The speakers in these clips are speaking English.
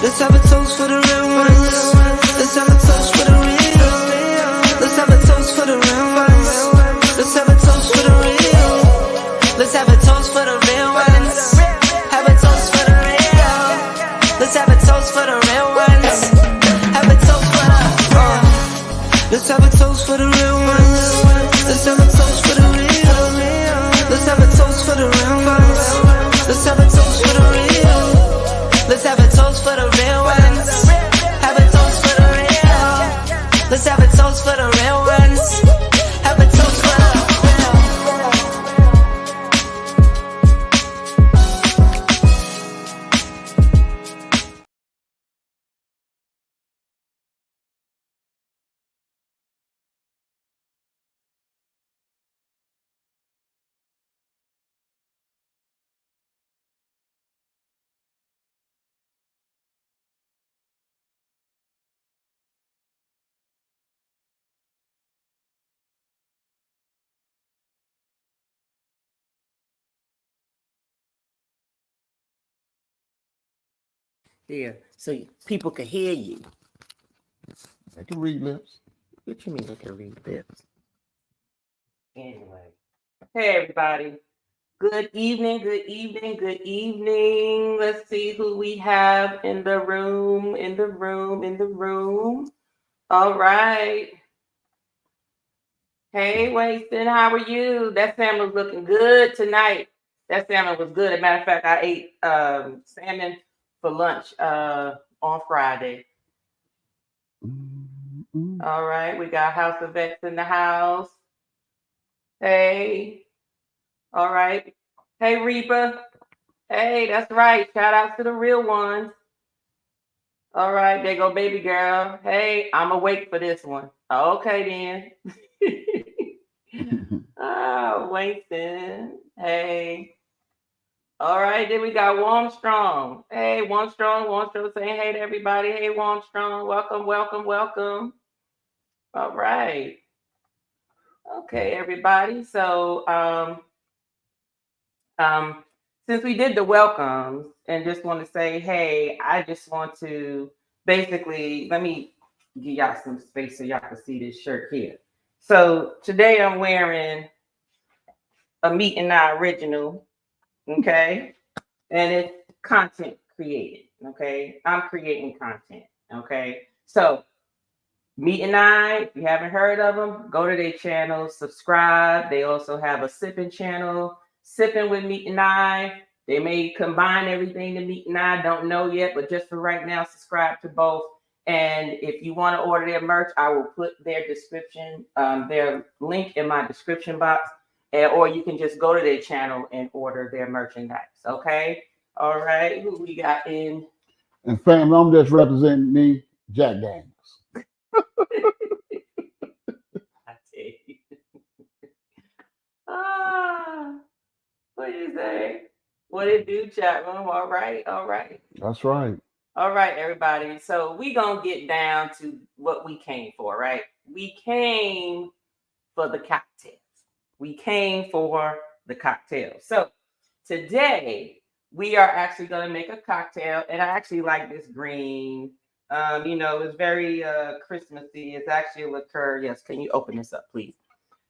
Let's have a toast for the real ones. Let's have a toast for the real. Let's have a toast for the real ones. Let's have a toast for the real. Let's have a toast for the real ones. Have a toast for the real. Let's have a toast for the real ones. Have a toast for the let's have a toast for the real ones. Let's have a toast for the real. Let's have a toast for the real ones. Let's have a toast for the real. Let's have a toast for the real ones. Have a toast for the real. Let's have a toast for the real ones. Have a toast for the there so people can hear you. I can read lips. What you mean I can read lips? Anyway. Hey everybody. Good evening, good evening, good evening. Let's see who we have in the room, in the room, in the room. All right. Hey Waston, how are you? That salmon was looking good tonight. That salmon was good. As a matter of fact, I ate salmon for lunch on Friday. All right, we got House of X in the house. Hey. All right. Hey, Reba. Hey, that's right. Shout out to the real ones. All right, there go baby girl. Hey, I'm awake for this one. Okay, then. Oh, Winston. Hey. All right, then we got Warmstrong. Hey, Warmstrong saying hey to everybody. Hey, Warmstrong. Welcome, welcome, welcome. All right. Okay, everybody. So, since we did the welcomes and just want to say, hey, I just want to basically, let me give y'all some space so y'all can see this shirt here. So today I'm wearing a Meet and I original, okay? And it's content created, okay? I'm creating content, okay? So Meet and I, if you haven't heard of them, go to their channel, subscribe. They also have a sipping channel, Sipping with Meet and I. They may combine everything to Meet and I, don't know yet, but just for right now, subscribe to both. And if you want to order their merch, I will put their description, their link in my description box, or you can just go to their channel and order their merchandise. Okay. All right. Who we got in? And fam, I'm just representing me, Jack Daniels. I tell you. What do you say? What it do, chat room? All right, all right. That's right. All right, everybody. So we gonna get down to what we came for, right? We came for the cocktails. We came for the cocktails. So today we are actually gonna make a cocktail, and I actually like this green. It's very Christmassy. It's actually a liqueur. Yes, can you open this up, please?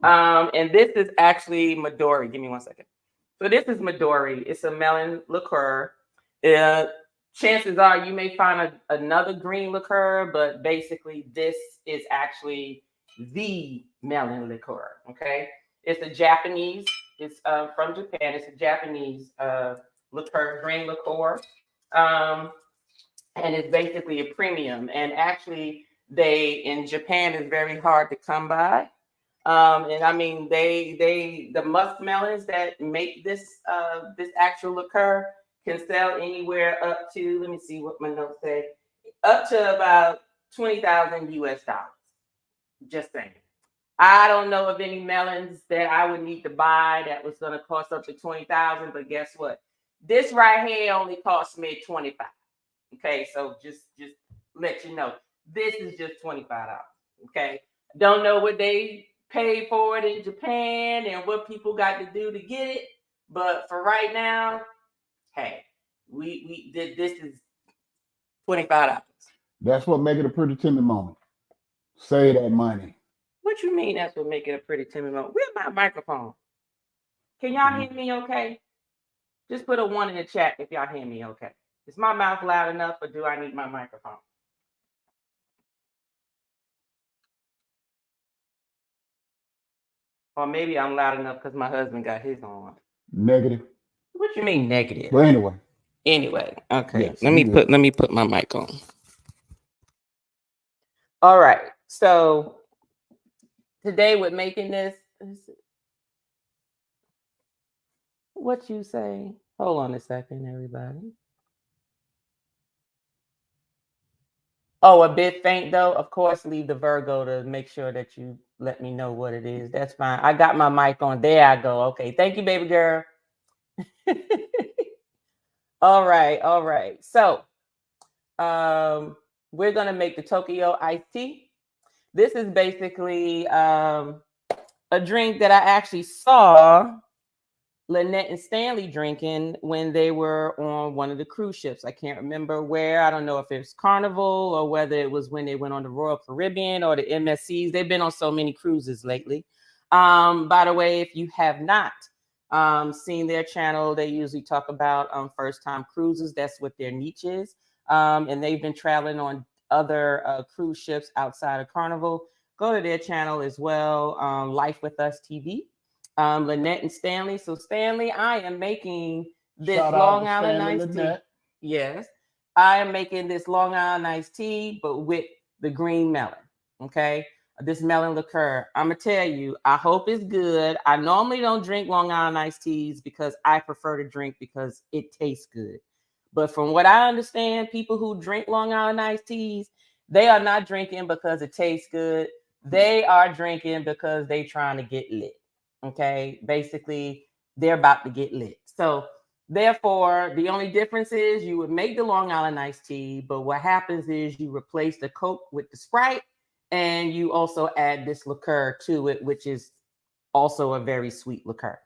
And this is actually Midori. Give me 1 second. So this is Midori. It's a melon liqueur. Chances are you may find another green liqueur, but basically this is actually the melon liqueur. Okay, it's a Japanese. It's from Japan. It's a Japanese liqueur, green liqueur, and it's basically a premium. And actually, in Japan is very hard to come by. And I mean, the musk melons that make this actual liqueur can sell anywhere up to, let me see what my notes say, up to about $20,000 US. Just saying. I don't know of any melons that I would need to buy that was going to cost up to 20,000, but guess what? This right here only cost me 25. Okay, so just let you know, this is just $25. Okay, don't know what they paid for it in Japan and what people got to do to get it, but for right now, hey, we did. This is $25. That's what make it a pretty timid moment. Save that money. What you mean that's what make it a pretty timid moment? Where's my microphone? Can y'all hear me okay? Just put a 1 in the chat if y'all hear me okay. Is my mouth loud enough or do I need my microphone? Or maybe I'm loud enough because my husband got his on. Negative. What you mean negative? But anyway. Anyway, okay. Yes, let me put my mic on. All right. So today with making this, what you say? Hold on a second, everybody. Oh, a bit faint though. Of course, leave the Virgo to make sure that you let me know what it is. That's fine. I got my mic on. There I go. Okay. Thank you, baby girl. All right. All right. So we're gonna make the Tokyo iced tea. This is basically a drink that I actually saw Lynette and Stanley drinking when they were on one of the cruise ships. I can't remember where. I don't know if it was Carnival or whether it was when they went on the Royal Caribbean or the MSCs. They've been on so many cruises lately. By the way, if you have not seen their channel, they usually talk about first-time cruises. That's what their niche is. And they've been traveling on other cruise ships outside of Carnival. Go to their channel as well, Life With Us TV. Lynette and Stanley. So Stanley, I am making this Long Island iced tea. Yes, I am making this Long Island iced tea, but with the green melon. Okay, this melon liqueur. I'm gonna tell you, I hope it's good. I normally don't drink Long Island iced teas because I prefer to drink because it tastes good. But from what I understand, people who drink Long Island iced teas, they are not drinking because it tastes good. They are drinking because they trying to get lit. Okay, basically, they're about to get lit. So, therefore, the only difference is you would make the Long Island iced tea, but what happens is you replace the Coke with the Sprite, and you also add this liqueur to it, which is also a very sweet liqueur.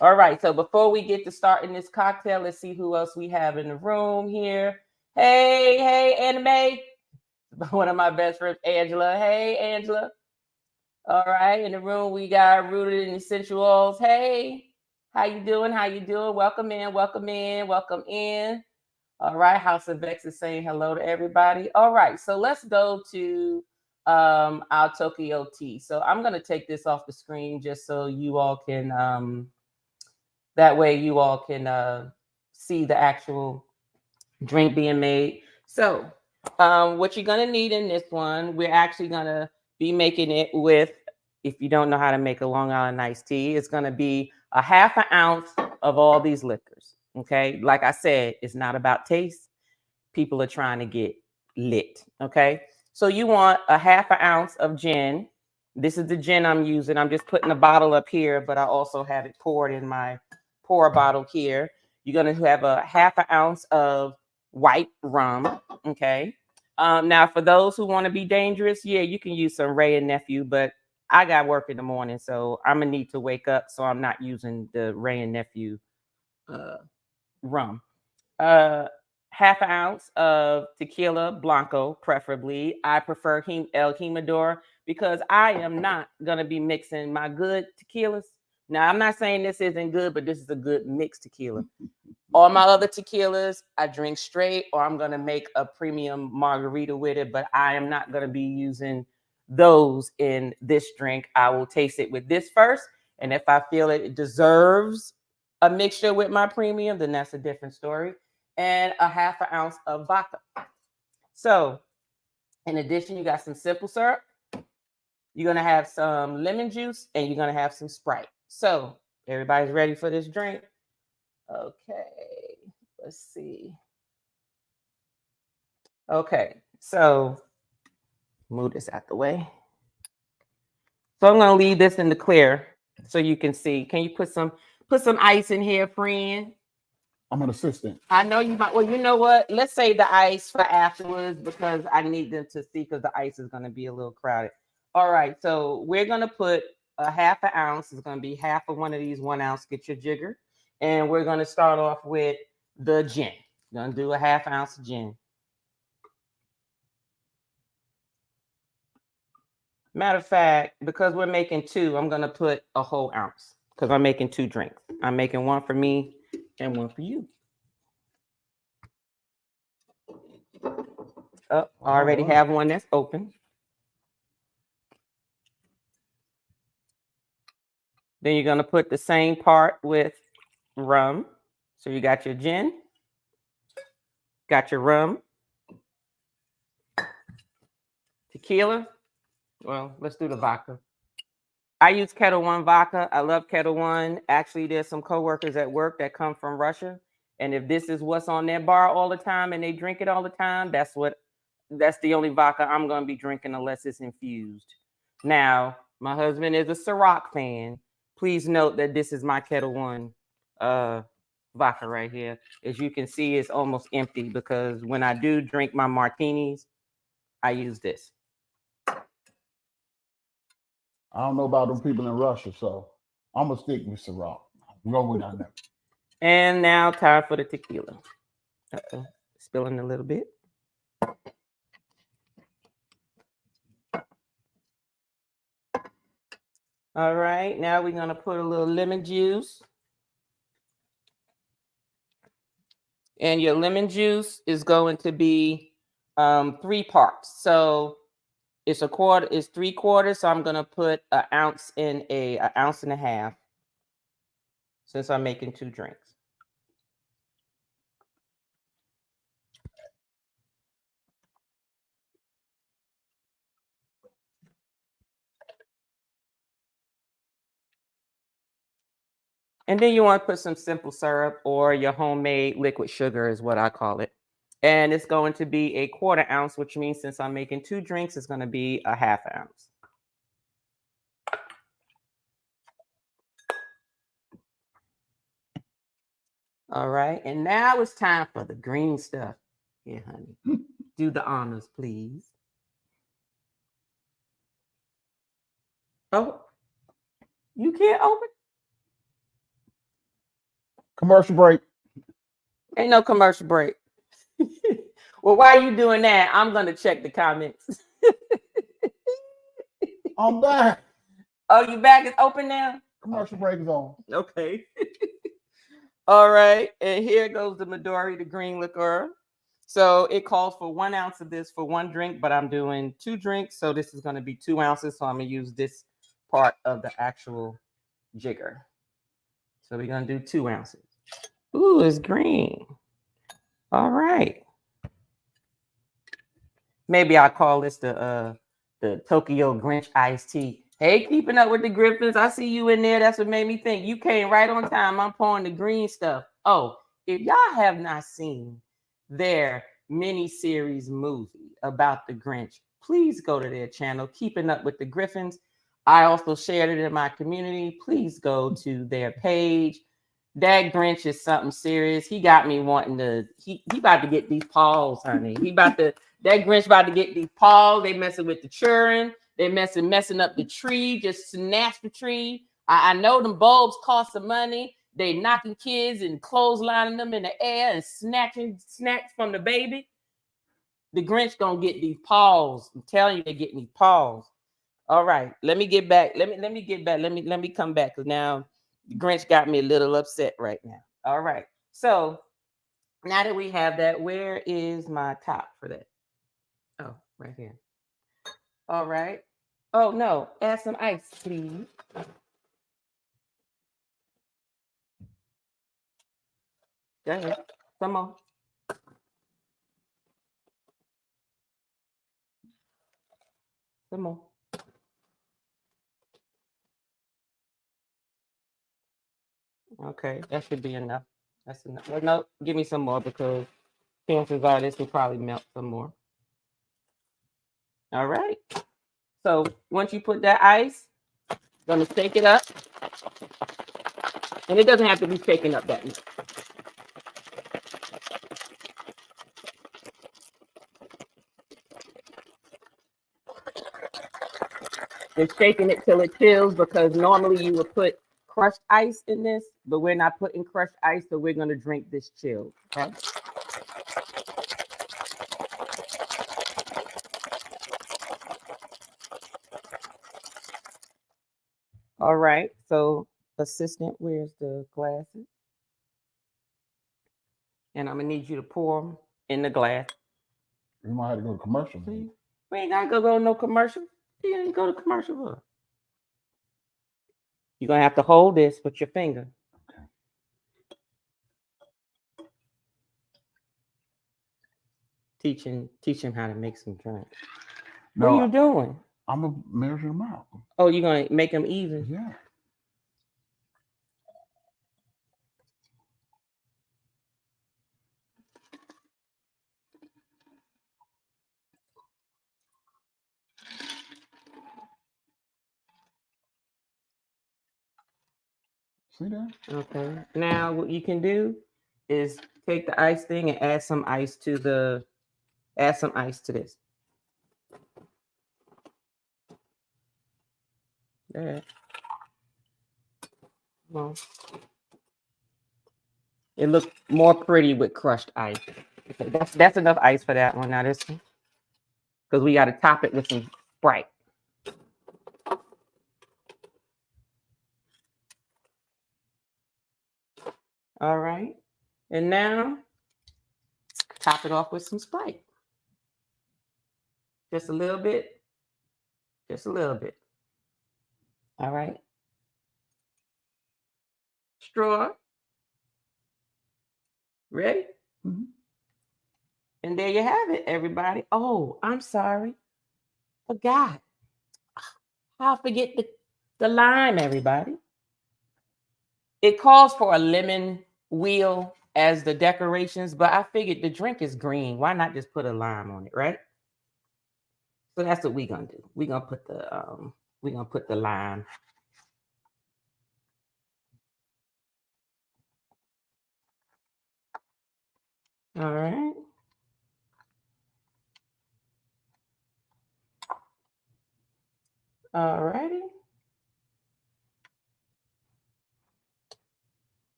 All right, so before we get to starting this cocktail, let's see who else we have in the room here. Hey, Anime. One of my best friends, Angela. Hey, Angela. All right, in the room we got Rooted in Essential Oils. Hey, how you doing? How you doing? Welcome in, welcome in, welcome in. All right, House of X is saying hello to everybody. All right, so let's go to our Tokyo tea. So I'm gonna take this off the screen just so you all can that way you all can see the actual drink being made. So what you're gonna need in this one, we're actually gonna be making it with, if you don't know how to make a Long Island iced tea, it's going to be a ½ ounce of all these liquors. Okay. Like I said, it's not about taste. People are trying to get lit. Okay. So you want a ½ ounce of gin. This is the gin I'm using. I'm just putting a bottle up here, but I also have it poured in my pour bottle here. You're going to have a ½ ounce of white rum. Okay. Now, for those who want to be dangerous, yeah, you can use some Wray and Nephew, but I got work in the morning, so I'm going to need to wake up, so I'm not using the Wray and Nephew rum. ½ ounce of tequila Blanco, preferably. I prefer El Jimador because I am not going to be mixing my good tequilas. Now, I'm not saying this isn't good, but this is a good mixed tequila. All my other tequilas, I drink straight, or I'm going to make a premium margarita with it, but I am not going to be using those in this drink. I will taste it with this first, and if I feel it deserves a mixture with my premium, then that's a different story. And a ½ ounce of vodka. So, in addition, you got some simple syrup. You're going to have some lemon juice, and you're going to have some Sprite. So, everybody's ready for this drink? Okay, let's see. Okay, so move this out the way. So I'm gonna leave this in the clear so you can see. Can you put some ice in here, friend? I'm an assistant. I know you might. Well, you know what? Let's save the ice for afterwards because I need them to see because the ice is gonna be a little crowded. All right, so we're gonna put a ½ ounce. It's gonna be half of one of these 1 ounce. Get your jigger. And we're going to start off with the gin. Going to do a ½ ounce of gin. Matter of fact, because we're making 2, I'm gonna put a whole ounce because I'm making 2 drinks. I'm making one for me and one for you. Oh, I already have one that's open. Then you're gonna put the same part with rum. So you got your gin, got your rum, tequila. Well, let's do the vodka. I use Kettle One vodka. I love Kettle One. Actually, there's some coworkers at work that come from Russia, and if this is what's on their bar all the time and they drink it all the time, that's the only vodka I'm going to be drinking unless it's infused. Now, my husband is a Ciroc fan. Please note that this is my Kettle One vodka right here. As you can see, it's almost empty because when I do drink my martinis, I use this. I don't know about them people in Russia, so I'm gonna stick with Ciroc. Go with that. And now time for the tequila. Uh-oh, spilling a little bit. All right, now we're gonna put a little lemon juice. And your lemon juice is going to be 3 parts. So it's 3 quarters. So I'm gonna put an ounce in an ounce and a half since I'm making 2 drinks. And then you want to put some simple syrup or your homemade liquid sugar is what I call it. And it's going to be a 1/4 ounce, which means since I'm making 2 drinks, it's going to be a 1/2 ounce. All right. And now it's time for the green stuff. Here, honey. Do the honors, please. Oh, you can't open? Commercial break. Ain't no commercial break. Well, while you doing that, I'm going to check the comments. I'm back. Oh, you back? It's open now? Commercial break is on. Okay. All right. And here goes the Midori, the green liqueur. So it calls for 1 ounce of this for 1 drink, but I'm doing 2 drinks. So this is going to be 2 ounces. So I'm going to use this part of the actual jigger. So we're going to do 2 ounces. Ooh, it's green. All right. Maybe I'll call this the Tokyo Grinch iced tea. Hey, keeping up with the Griffins. I see you in there. That's what made me think. You came right on time. I'm pouring the green stuff. Oh, if y'all have not seen their mini-series movie about the Grinch, please go to their channel, Keeping Up with the Griffins. I also shared it in my community. Please go to their page. That Grinch is something serious. He got me wanting to, he about to get these paws, honey. That Grinch about to get these paws. They messing with the children. They messing up the tree, just snatch the tree. I know them bulbs cost some money. They knocking kids and clotheslining them in the air and snatching snacks from the baby. The Grinch gonna get these paws. I'm telling you, they're getting these paws. All right, let me get back. Let me get back. Let me come back because now the Grinch got me a little upset right now. All right, so now that we have that, where is my top for that? Oh, right here. All right. Oh no, add some ice, please. Go ahead. Some more. Some more. Okay, that should be enough. That's enough. Well, no, give me some more because chances are this will probably melt some more. All right. So once you put that ice, gonna shake it up. And it doesn't have to be shaken up that much. Just shaking it till it chills because normally you would put crushed ice in this, but we're not putting crushed ice, so we're gonna drink this chilled. Okay. All right. So, assistant, where's the glasses? And I'm gonna need you to pour them in the glass. We might have to go to commercial. See? We ain't gotta go no commercial. You ain't go to commercial. For. You're gonna have to hold this with your finger. Teach him how to make some drink. No, What are you doing? I'm gonna measure them out. Oh, you're gonna make them even? Yeah. See that? Okay. Now what you can do is take the ice thing and add some ice to this. There. Well, it looks more pretty with crushed ice. Okay, that's enough ice for that one. Now this one, because we got to top it with some Sprite. All right, and now top it off with some Sprite. Just a little bit. Just a little bit. All right. Straw. Ready? Mm-hmm. And there you have it, everybody. Oh, I'm sorry. Forgot. I'll forget the lime, everybody. It calls for a lemon wheel as the decorations, but I figured the drink is green. Why not just put a lime on it, right? So that's what we're gonna do. We're gonna put the lime. All right. All righty.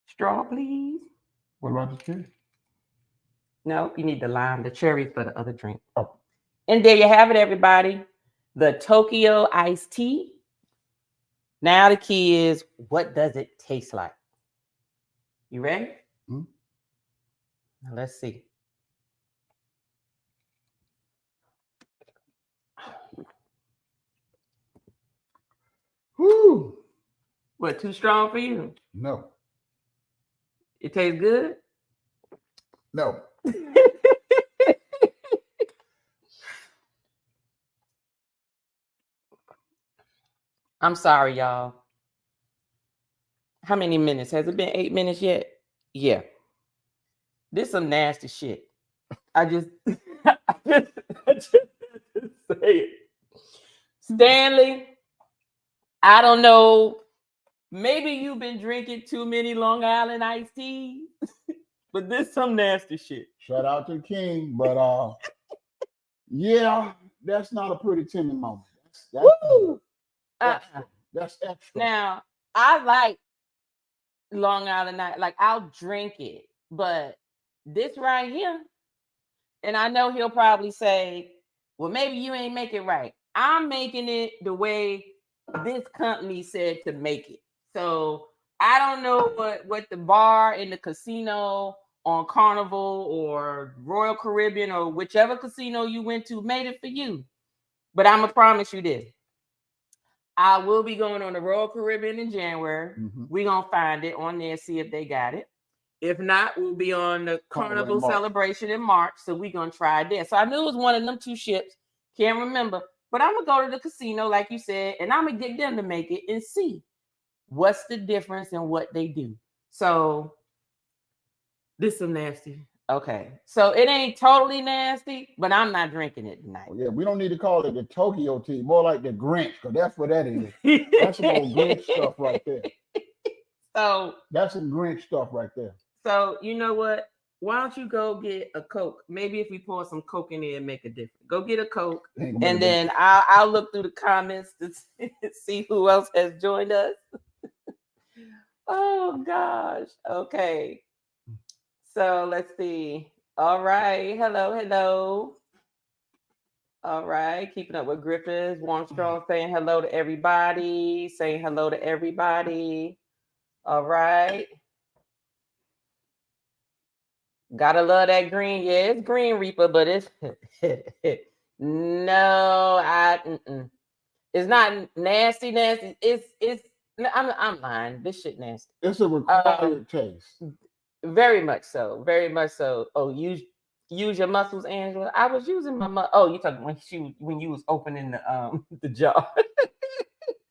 Straw, please. What about the cherry? No, you need the lime, the cherry for the other drink. Oh. And there you have it, everybody. The Tokyo iced tea. Now the key is, what does it taste like? You ready? Mm-hmm. Now let's see. Whoo! What, too strong for you? No. It tastes good? No. I'm sorry, y'all. How many minutes? Has it been 8 minutes yet? Yeah. This some nasty shit. I just say it. Stanley, I don't know. Maybe you've been drinking too many Long Island iced teas, but this some nasty shit. Shout out to the king, but yeah, that's not a pretty Timmy moment. That's extra. Now, I like Long Island Night. Like, I'll drink it, but this right here, and I know he'll probably say, well, maybe you ain't make it right. I'm making it the way this company said to make it. So I don't know what the bar in the casino on Carnival or Royal Caribbean or whichever casino you went to made it for you. But I'm going to promise you this. I will be going on the Royal Caribbean in January. Mm-hmm. We're going to find it on there, see if they got it. If not, we'll be on the Carnival celebration in March. So we're going to try that. So I knew it was one of them two ships. Can't remember. But I'm going to go to the casino, like you said, and I'm going to get them to make it and see what's the difference in what they do. So this is some nasty. Okay. So it ain't totally nasty, but I'm not drinking it tonight. Yeah, we don't need to call it the Tokyo tea, more like the Grinch, because that's what that is. That's some old Grinch stuff right there. So that's some Grinch stuff right there. So you know what? Why don't you go get a Coke? Maybe if we pour some Coke in there and make a difference. Go get a Coke, and then I'll look through the comments to see who else has joined us. Oh gosh. Okay. So let's see. All right. Hello. All right, keeping up with Griffiths. Warm Strong saying hello to everybody. Saying hello to everybody. All right. Gotta love that green. Yeah, it's Green Reaper, but it's no, it's not nasty. Nasty. It's. I'm lying. This shit nasty. It's a required taste. Very much so. Very much so. Oh, use your muscles, Angela. I was using my Oh, you talking when you was opening the jar.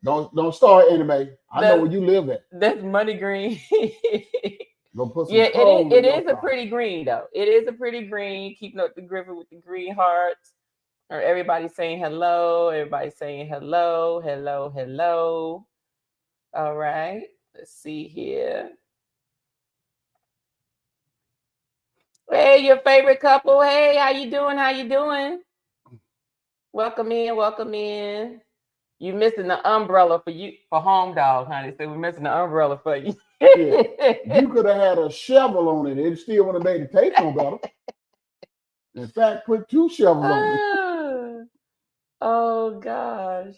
Don't start anime. I know where you live at. That's money green. Go put some Yeah, coal it in your is a car. pretty green though. It is a pretty green. Keeping up the Griffin with the green hearts. Or everybody saying hello. Everybody saying hello. Hello. Hello. All right. Let's see here. Hey, your favorite couple. Hey, how you doing? How you doing? Welcome in. Welcome in. You missing the umbrella for Home Dog, honey. So we're missing the umbrella for you. Yeah. You could have had a shovel on it. It still would have made the taste no better. In fact, put 2 shovels on it. Oh gosh.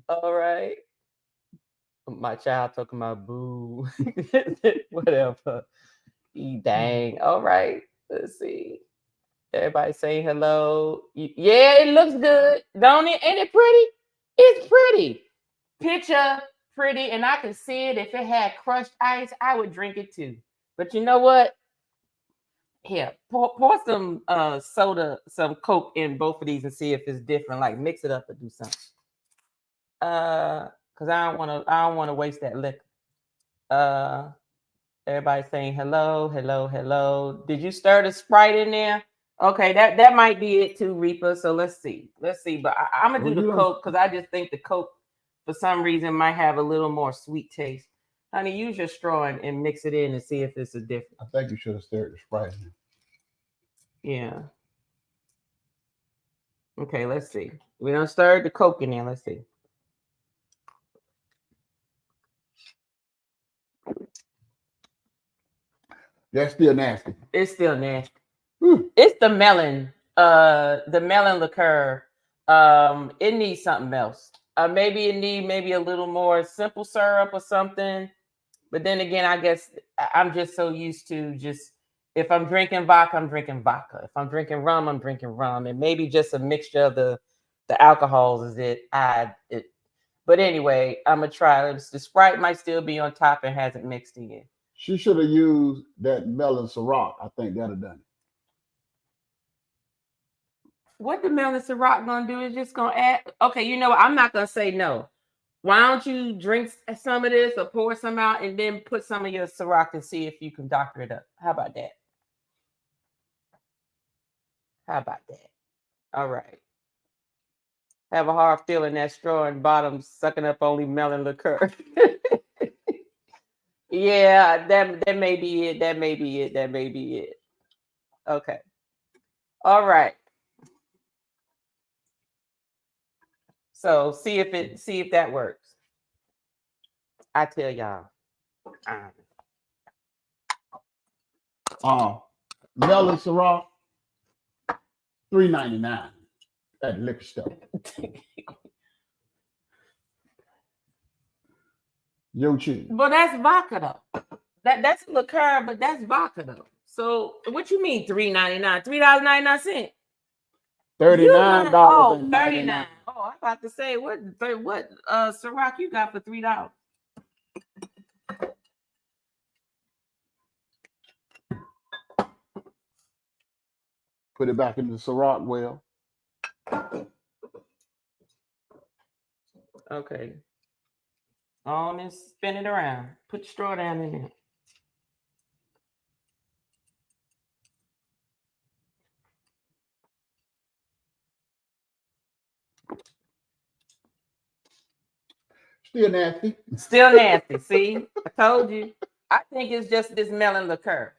All right. My child talking about boo. Whatever. Dang. All right. Let's see. Everybody saying hello. Yeah, it looks good. Don't it? Ain't it pretty? It's pretty. Picture pretty, and I can see it. If it had crushed ice, I would drink it too. But you know what? Here, pour some soda, some Coke in both of these and see if it's different. Like mix it up or do something. Because I don't wanna waste that liquor. Everybody saying hello, hello, hello. Did you stir the Sprite in there? Okay, that might be it too, Reaper. So let's see. But I'm gonna do the Coke because I just think the Coke for some reason might have a little more sweet taste. Honey, use your straw and mix it in and see if it's a different. I think you should have stirred the Sprite in. Yeah. Okay, let's see. We don't stir the Coke in there. Let's see. That's still nasty. It's still nasty. It's the melon liqueur. It needs something else. Maybe it need maybe a little more simple syrup or something. But then again, I guess I'm just so used to just if I'm drinking vodka, I'm drinking vodka. If I'm drinking rum, I'm drinking rum. And maybe just a mixture of the alcohols is it. But anyway, I'm gonna try. The Sprite might still be on top and hasn't mixed in. She should have used that melon Ciroc. I think that'd have done it. What the melon Ciroc gonna do is just gonna add. Okay, you know what? I'm not gonna say no. Why don't you drink some of this or pour some out and then put some of your Ciroc and see if you can doctor it up? How about that? All right. Have a hard feeling that straw and bottom sucking up only melon liqueur. Yeah, that may be it. That may be it. Okay. All right. So see if that works. I tell y'all. Melon Ciroc, $3.99 at the liquor store. Yo, choose. Well, that's vodka though. That's liqueur, but that's vodka though. So what you mean $3.99? $3.99. $39. Oh, 39. Oh, I'm about to say what Ciroc you got for $3? Put it back in the Ciroc well. Okay. On and spin it around. Put your straw down in there. Still nasty. Still nasty. See, I told you. I think it's just this melon liqueur.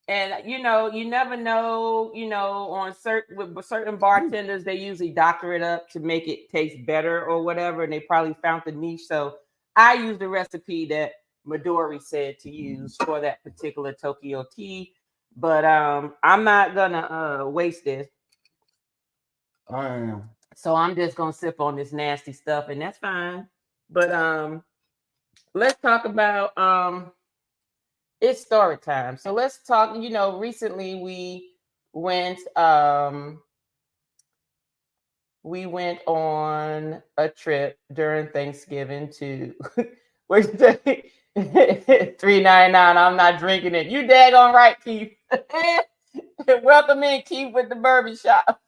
And you never know, on certain bartenders, they usually doctor it up to make it taste better or whatever, and they probably found the niche. So I used the recipe that Midori said to use for that particular Tokyo tea. But I'm not gonna waste this. I am. So I'm just gonna sip on this nasty stuff, and that's fine. But let's talk about it's story time. So let's talk. You know, recently went um we went on a trip during Thanksgiving to where's the 399. I'm not drinking it. You daggone right, Keith. Welcome in, Keith, with the bourbon shop.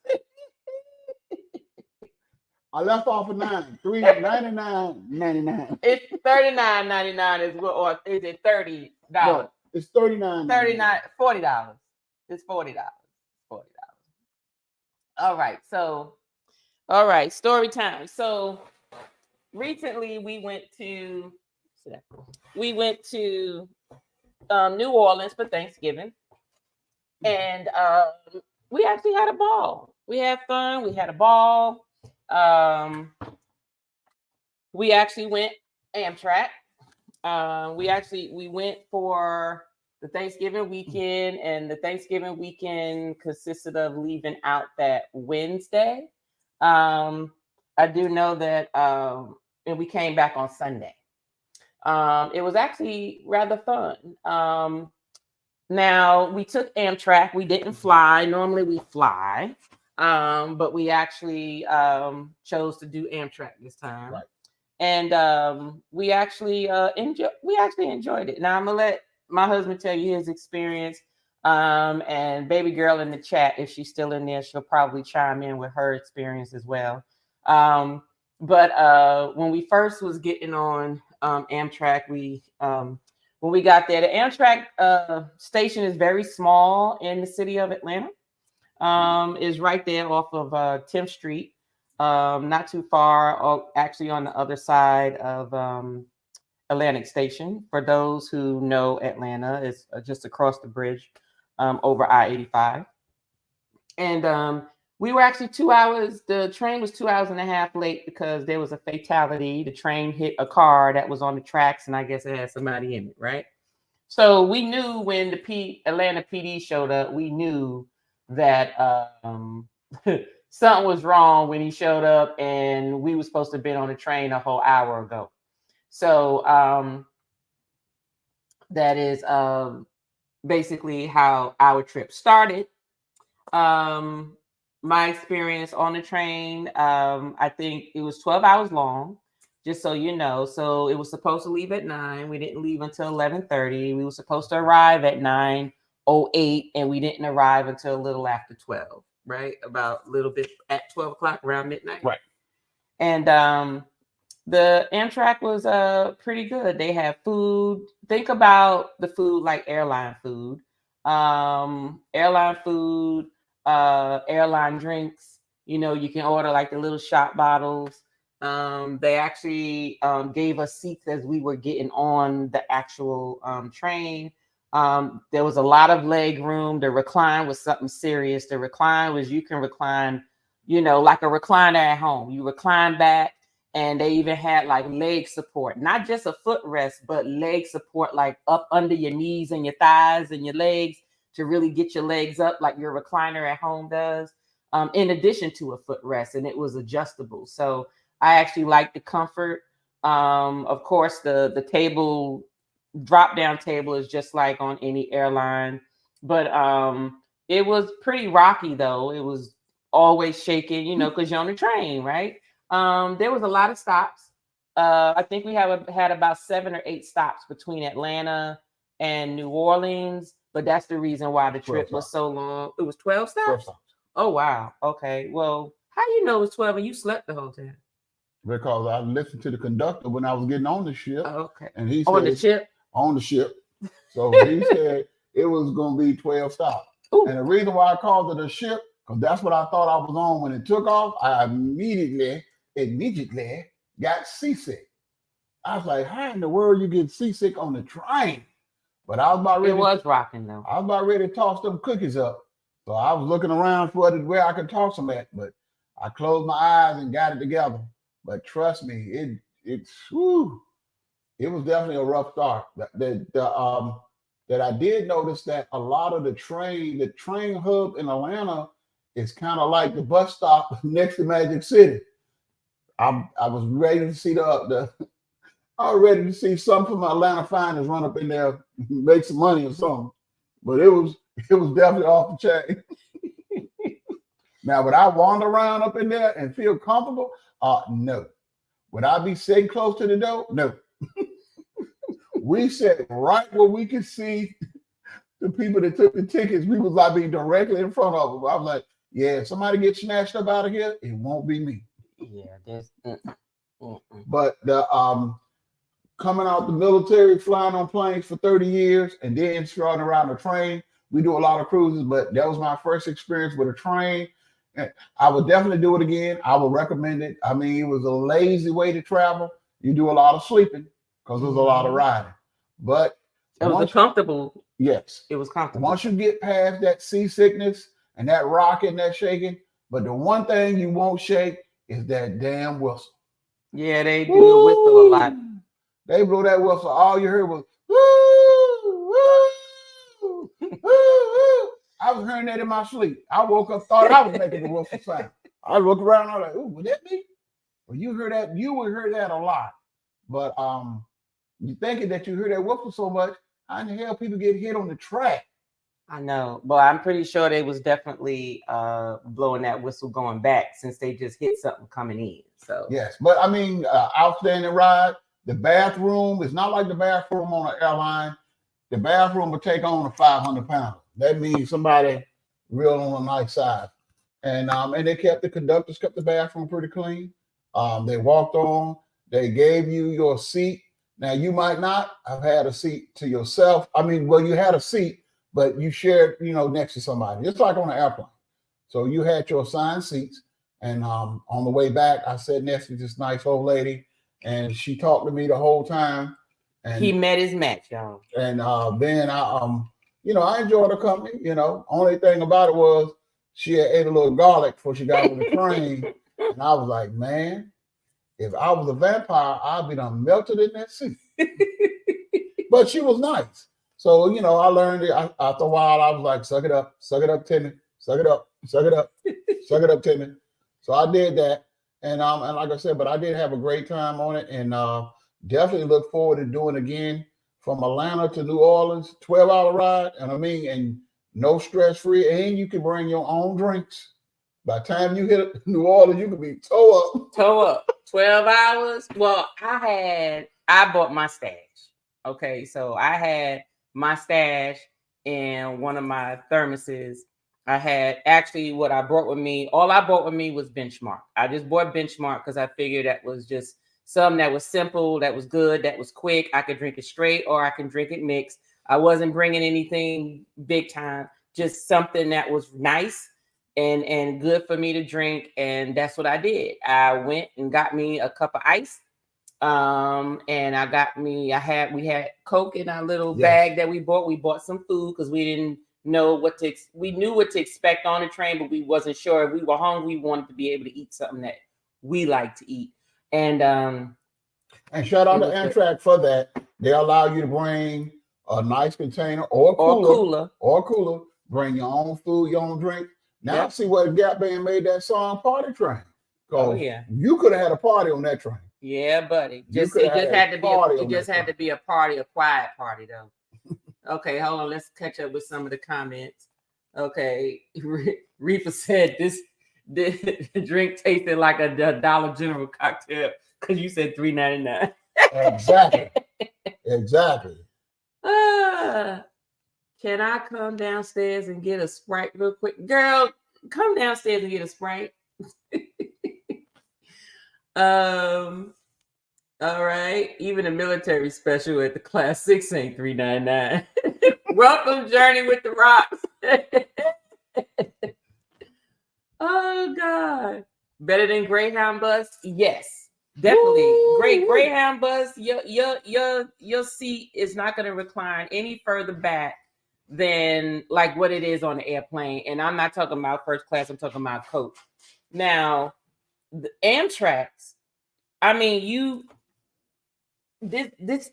I left off at 3.99.99. It's $39.99 is what, or is it $30? No, it's $39. $40. It's $40. $40. All right, story time. So recently we went to New Orleans for Thanksgiving, and we actually had a ball. We had fun. We had a ball. We actually went Amtrak. We went for the Thanksgiving weekend, and the Thanksgiving weekend consisted of leaving out that Wednesday. I do know that, and we came back on Sunday. It was actually rather fun. Now we took Amtrak. We didn't fly. Normally we fly, but we actually chose to do Amtrak this time. Right. And we actually enjoyed it. Now I'm gonna let my husband tell you his experience. And baby girl in the chat, if she's still in there, she'll probably chime in with her experience as well. But when we first was getting on Amtrak, when we got there, the Amtrak station is very small in the city of Atlanta. Is right there off of 10th Street, not too far, actually on the other side of Atlantic Station. For those who know Atlanta, it's just across the bridge over I-85. And we were actually 2 hours. The train was 2 hours and a half late because there was a fatality. The train hit a car that was on the tracks, and I guess it had somebody in it, right? So we knew when the Atlanta PD showed up, we knew that something was wrong when he showed up, and we were supposed to have been on the train a whole hour ago. So that is basically how our trip started. My experience on the train, I think it was 12 hours long, just so you know. So it was supposed to leave at 9. We didn't leave until 11:30. We were supposed to arrive at 9:08, and we didn't arrive until a little after 12, right? About a little bit at 12 o'clock, around midnight. Right. And the Amtrak was pretty good. They had food. Think about the food like airline food. Airline drinks. You know, you can order like the little shot bottles. They actually gave us seats as we were getting on the actual train. There was a lot of leg room. The recline was something serious. The recline was, you can recline, you know, like a recliner at home. You recline back, and they even had like leg support, not just a footrest, but leg support, like up under your knees and your thighs and your legs to really get your legs up like your recliner at home does, in addition to a footrest, and it was adjustable. So I actually liked the comfort. Of course, the table, drop down table is just like on any airline, but it was pretty rocky though. It was always shaking, you know, because you're on the train, right? There was a lot of stops. I think we had about 7 or 8 stops between Atlanta and New Orleans, but that's the reason why the trip was so long. It was 12 stops? 12 stops. Oh, wow. Okay. Well, how you know it was 12 and you slept the whole time? Because I listened to the conductor when I was getting on the ship. Oh, okay. And he said, on the ship? On the ship. So he said it was going to be 12 stops. Ooh. And the reason why I called it a ship, because that's what I thought I was on when it took off. I immediately got seasick. I was like, how in the world you get seasick on the train? But I was about ready. It was rocking though. I was about ready to toss them cookies up. So I was looking around for where I could toss them at, but I closed my eyes and got it together. But trust me, it was definitely a rough start. That I did notice that a lot of the train hub in Atlanta It's kind of like the bus stop next to Magic City. I was ready to see I was ready to see some from Atlanta Finest run up in there, make some money or something. But it was definitely off the chain. Now, would I wander around up in there and feel comfortable? No. Would I be sitting close to the door? No. We sat right where we could see the people that took the tickets. We was like being directly in front of them. I was like, yeah, if somebody gets snatched up out of here, it won't be me. Yeah, there's. But the coming out the military, flying on planes for 30 years, and then starting around the train. We do a lot of cruises, but that was my first experience with a train. And I would definitely do it again. I would recommend it. I mean, it was a lazy way to travel. You do a lot of sleeping because there's a lot of riding. But it was comfortable. Yes. It was comfortable. Once you get past that seasickness and that rocking, that shaking, but the one thing you won't shake is that damn whistle. Yeah, they do the whistle a lot. They blew that whistle. All you heard was woo, woo, woo, woo. I was hearing that in my sleep. I woke up, thought I was making the whistle sound. I looked around, I was like, ooh, would that be? Well, you heard that, you would hear that a lot. But you thinking that you hear that whistle so much, how in the hell people get hit on the track? I know, but I'm pretty sure they was definitely blowing that whistle going back since they just hit something coming in. So yes, but I mean, outstanding ride. The bathroom is not like the bathroom on an airline. The bathroom will take on a 500-pounder. That means somebody real on the nice side. And the conductors kept the bathroom pretty clean. They walked on. They gave you your seat. Now you might not have had a seat to yourself. I mean, well, you had a seat, but you shared, next to somebody. It's like on an airplane. So you had your assigned seats. And on the way back, I sat next to this nice old lady, and she talked to me the whole time. And he met his match, y'all. And then I enjoyed her company. Only thing about it was she had ate a little garlic before she got on the train. And I was like, man, if I was a vampire, I'd be done melted in that seat. But she was nice. So, I learned it. After a while, I was like, suck it up, Timmy. Suck it up, suck it up, suck it up, Timmy. So I did that. And like I said, but I did have a great time on it, and definitely look forward to doing it again from Atlanta to New Orleans, 12-hour ride. And no stress free, and you can bring your own drinks. By the time you hit New Orleans, you can be toe up. 12 hours. Well, I bought my stash. Okay, so I had my stash in one of my thermoses. I had actually what I brought with me. All I brought with me was Benchmark. I just bought Benchmark because I figured that was just something that was simple, that was good, that was quick. I could drink it straight or I can drink it mixed. I wasn't bringing anything big time, just something that was nice and good for me to drink. And that's what I did. I went and got me a cup of ice. And we had Coke in our little bag that we bought. We bought some food because we didn't know we knew what to expect on the train, but we wasn't sure. If we were hungry, we wanted to be able to eat something that we like to eat. And shout out to Amtrak for that. They allow you to bring a nice container or cooler. Bring your own food, your own drink. Now I see why the Gap Band made that song "Party Train." Oh yeah, you could have had a party on that train. Yeah, buddy. It just had to be a party, a quiet party though. Okay, hold on. Let's catch up with some of the comments. Okay, Reefa said this drink tasted like a Dollar General cocktail because you said $3.99. Exactly. Can I come downstairs and get a Sprite real quick? Girl, come downstairs and get a Sprite. All right. Even a military special at the Class 6 ain't $3.99. Welcome, Journey with the Rocks. Oh God. Better than Greyhound bus? Yes, definitely. Woo! Great Greyhound bus. Your seat is not going to recline any further back than like what it is on the airplane. And I'm not talking about first class. I'm talking about coach. Now, the Amtrak's. I mean, this is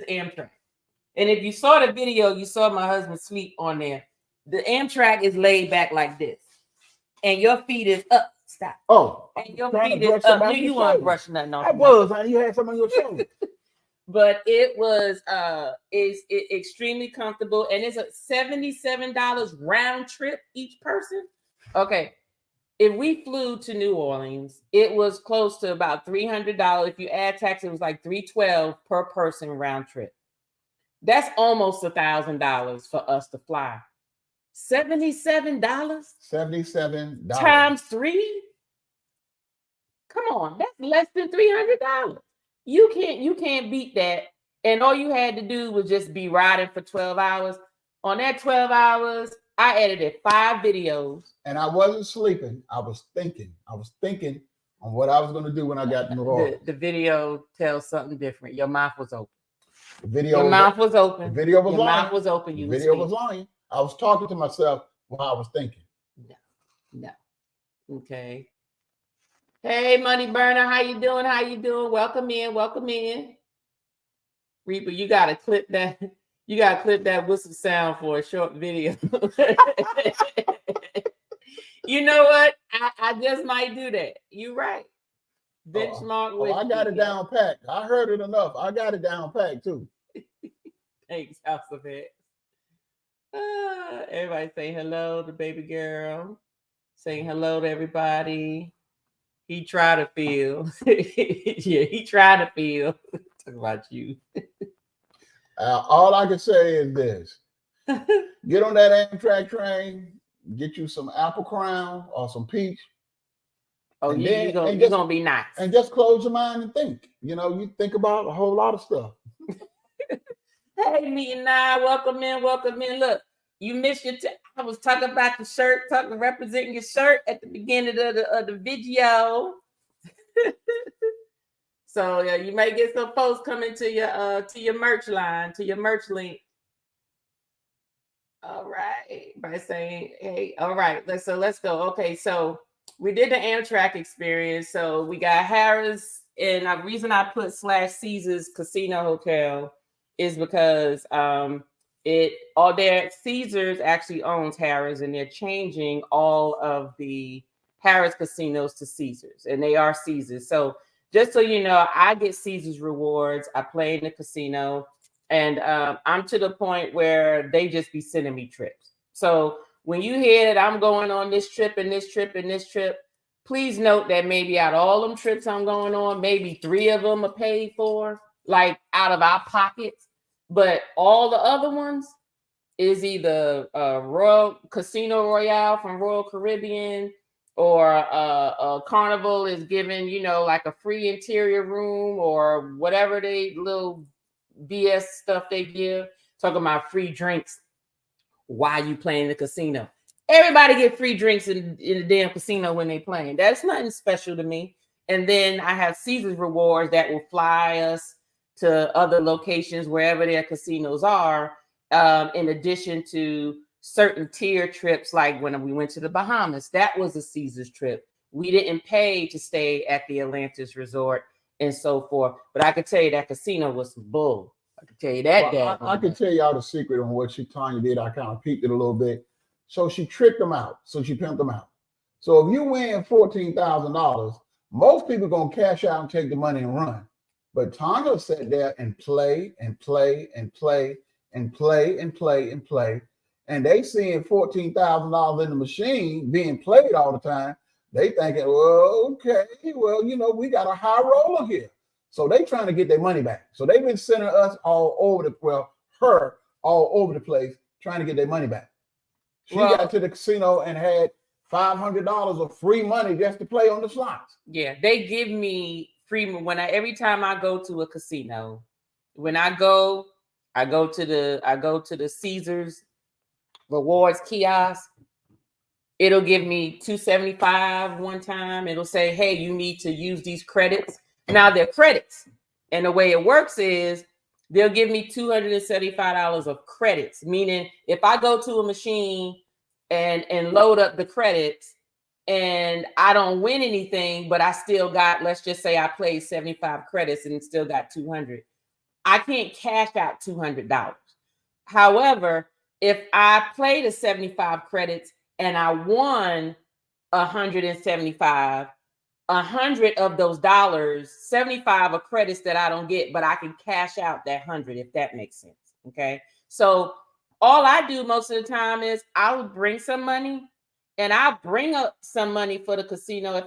Amtrak. And if you saw the video, you saw my husband sleep on there. The Amtrak is laid back like this. and your feet is up. Stop. Oh, And your trying to feet brush is up. something You out want to your brush nothing off. I was, honey. You had something on your shoulder. But it was extremely comfortable, and it's a $77 round trip each person. Okay. If we flew to New Orleans, it was close to about $300. If you add tax, it was like $312 per person round trip. That's almost $1,000 for us to fly. $77 $77 times 3. Come on, that's less than $300. You can't beat that. And all you had to do was just be riding for 12 hours. On that 12 hours, I edited 5 videos. And I wasn't sleeping. I was thinking. I was thinking on what I was going to do when I got to New Orleans. The video tells something different. Your mouth was open. The video Your mouth was open. The video was Your lying. mouth was open. You The video was lying. I was talking to myself while I was thinking. No. Okay. Hey, Money Burner, how you doing? How you doing? Welcome in. Welcome in. Reaper, you gotta clip that. You gotta clip that whistle sound for a short video. You know what? I just might do that. You're right. Benchmark with. I got it down packed. I heard it enough. I got it down packed too. Thanks, House of X. Everybody say hello to baby girl. Saying hello to everybody. He tried to feel. Yeah, he tried to feel. Talk about you. All I can say is this. Get on that Amtrak train, get you some Apple Crown or some peach. Oh, you're gonna be nice. And just close your mind and think. You know, you think about a whole lot of stuff. Hey, Meeting Nine, welcome in, welcome in. Look, you missed your. I was talking about the shirt, representing your shirt at the beginning of the video. So yeah, you may get some posts coming to your merch line, to your merch link. All right, by saying, hey, all right, let's go. Okay, so we did the Amtrak experience. So we got Harrah's, and the reason I put /Caesars Casino Hotel is because Caesars actually owns Harrah's, and they're changing all of the Harrah's casinos to Caesars, and they are Caesars. So just so you know, I get Caesars rewards. I play in the casino, and I'm to the point where they just be sending me trips. So when you hear that I'm going on this trip and this trip and this trip, please note that maybe out of all them trips I'm going on, maybe 3 of them are paid for, like out of our pockets. But all the other ones is either Royal Casino Royale from Royal Caribbean, or Carnival is giving, like a free interior room or whatever they little BS stuff they give, talking about free drinks while you playing the casino. Everybody get free drinks in the damn casino when they playing. That's nothing special to me. And then I have Caesars rewards that will fly us to other locations wherever their casinos are, in addition to certain tier trips, like when we went to the Bahamas. That was a Caesars trip. We didn't pay to stay at the Atlantis Resort and so forth. But I could tell you that casino was some bull. I could tell you that. Well, I can tell y'all the secret on what Tanya did. I kind of peeked it a little bit. So she tricked them out. So she pimped them out. So if you win $14,000, most people going to cash out and take the money and run. But Tanya sat there and play and play and play and play and play and play. And they seeing $14,000 in the machine being played all the time. They thinking, well, okay, well, we got a high roller here. So they trying to get their money back. So they've been sending us all over her all over the place trying to get their money back. She got to the casino and had $500 of free money just to play on the slots. Yeah, they give me free every time I go to a casino. When I go to the Caesars rewards kiosk. It'll give me $275 one time. It'll say, hey, you need to use these credits. Now they're credits. And the way it works is they'll give me $275 of credits, meaning if I go to a machine and load up the credits and I don't win anything, but I still got, let's just say I played 75 credits and still got 200. I can't cash out $200. However, if I play the 75 credits and I won $175. 100 of those dollars, 75 are credits that I don't get, but I can cash out that 100 if that makes sense. Okay. So all I do most of the time is I'll bring some money and I'll bring up some money for the casino. If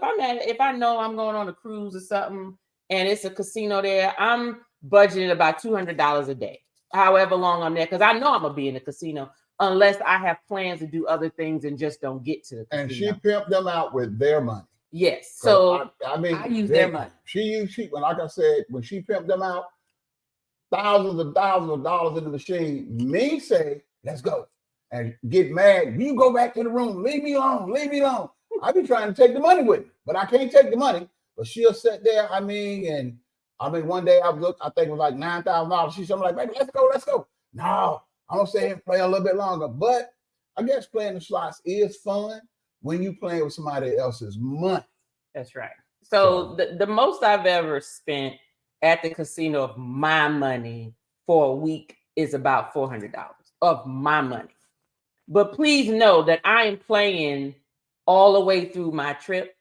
I know I'm going on a cruise or something and it's a casino there, I'm budgeting about $200 a day, however long I'm there, because I know I'm gonna be in the casino unless I have plans to do other things and just don't get to the casino. And she pimped them out with their money. Yes. So I mean, I use their money. She like I said, when she pimped them out, thousands of dollars in the machine. Me say, let's go, and get mad. You go back to the room. Leave me alone. Leave me alone. I be trying to take the money with me, but I can't take the money. But she'll sit there. I mean, one day I think it was like $9,000. She's something like, baby, let's go. No, I'm gonna stay here and play a little bit longer. But I guess playing the slots is fun when you playing with somebody else's money. That's right. So the most I've ever spent at the casino of my money for a week is about $400 of my money. But please know that I am playing all the way through my trip,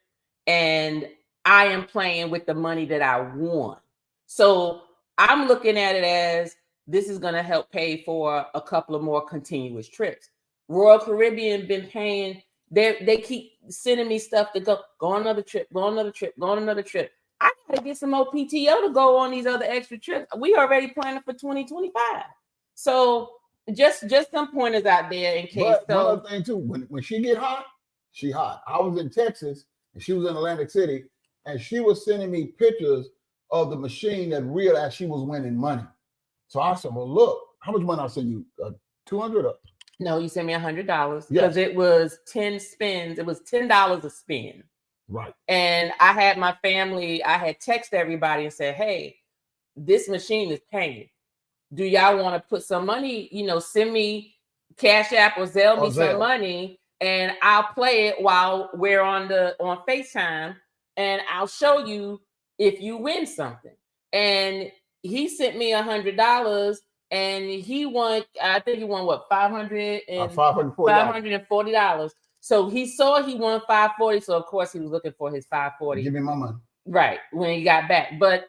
and I am playing with the money that I won. So I'm looking at it as this is going to help pay for a couple of more continuous trips. Royal Caribbean been paying. They keep sending me stuff to go on another trip, go on another trip. I gotta get some more PTO to go on these other extra trips. We already planning for 2025. So just some pointers out there in case. But one other thing too, when she get hot, she hot. I was in Texas and she was in Atlantic City, and she was sending me pictures of the machine that realized she was winning money. So I said, well, look, how much money I send you? 200? No, you sent me $100 because it was 10 spins. It was $10 a spin. Right. And I had my family, I had texted everybody and said, hey, this machine is paying. Do y'all want to put some money, send me Cash App or Zelle me some money, and I'll play it while we're on FaceTime, and I'll show you if you win something. And he sent me $100. And he won, I think he won what, $540. So he saw he won $540. So of course he was looking for his $540. Give me my money. Right, when he got back. But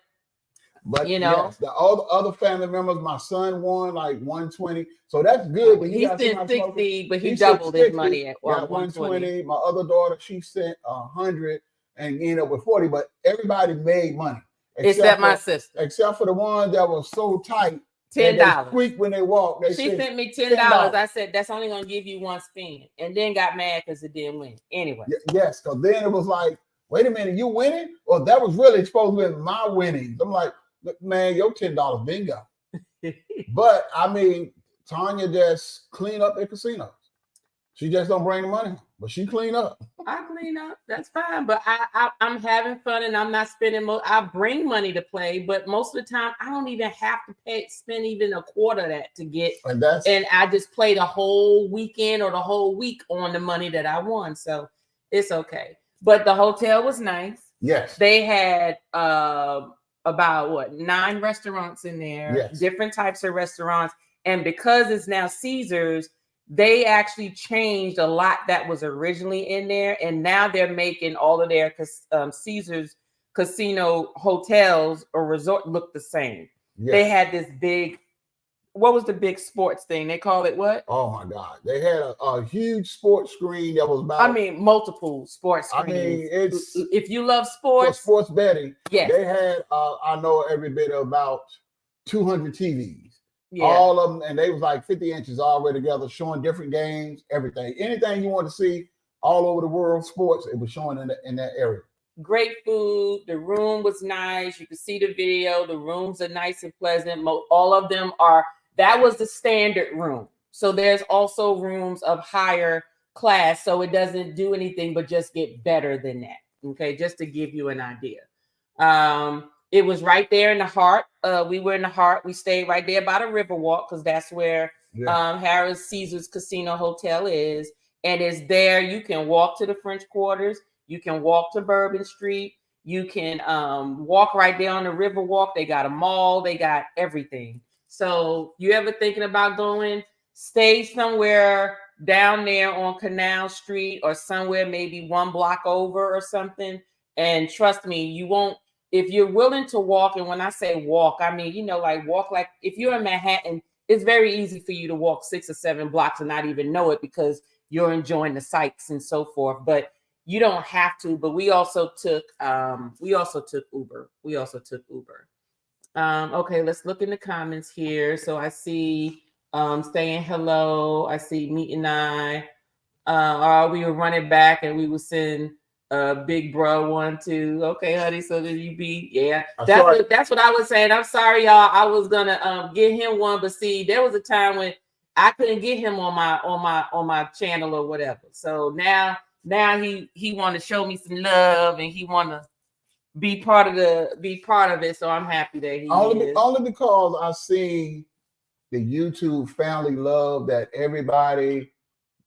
yes, all the other family members, my son won like $120. So that's good. But he sent 60, but he doubled his money at $120. My other daughter, she sent 100 and ended up with 40. But everybody made money. Except my sister. Except for the one that was so tight. $10. Squeak when they walk. She sent me $10. I said that's only gonna give you one spin, and then got mad because it didn't win. Anyway. Yes, because then it was like, wait a minute, you winning? Or that was really supposed to be my winnings. I'm like, look, man, your $10 bingo. But I mean, Tanya just clean up the casinos. She just don't bring the money, but she clean up. I clean up. That's fine. But I'm having fun and I'm not spending more. I bring money to play, but most of the time I don't even have to spend even a quarter of that to get. And I just play the whole weekend or the whole week on the money that I won. So it's okay. But the hotel was nice. Yes. They had about 9 restaurants in there, yes. Different types of restaurants. And because it's now Caesars, they actually changed a lot that was originally in there, and now they're making all of their Caesars casino hotels or resort look the same. Yes. They had this big, what was the big sports thing? They call it what? Oh my God. They had a huge sports screen that was about, multiple sports screens. It's, if you love sports. For sports betting, yes. They had, I know every bit of about 200 TVs. Yeah. All of them, and they was like 50 inches all the way together, showing different games, everything. Anything you want to see all over the world, sports, it was showing in that area. Great food. The room was nice. You could see the video. The rooms are nice and pleasant. All of them are, that was the standard room. So there's also rooms of higher class. So it doesn't do anything but just get better than that. Okay, just to give you an idea. It was right there in the heart. We were in the heart. We stayed right there by the Riverwalk because that's where Harrah's Caesars Casino Hotel is. And it's there. You can walk to the French Quarters. You can walk to Bourbon Street. You can walk right there on the Riverwalk. They got a mall. They got everything. So you ever thinking about going, stay somewhere down there on Canal Street or somewhere, maybe one block over or something. And trust me, you won't, if you're willing to walk, and when I say walk, I mean, like walk, like if you're in Manhattan, it's very easy for you to walk 6 or 7 blocks and not even know it because you're enjoying the sights and so forth. But you don't have to. But we also took Uber. Okay, let's look in the comments here. So I see saying hello. I see Meet and I. We were running back and we would send Big Bro 1, 2. Okay, honey. So did you be? Yeah, that's what I was saying. I'm sorry, y'all. I was gonna get him one, but see, there was a time when I couldn't get him on my channel or whatever. So now he want to show me some love and he want to be part of it. So I'm happy that he only because I see the YouTube family love that everybody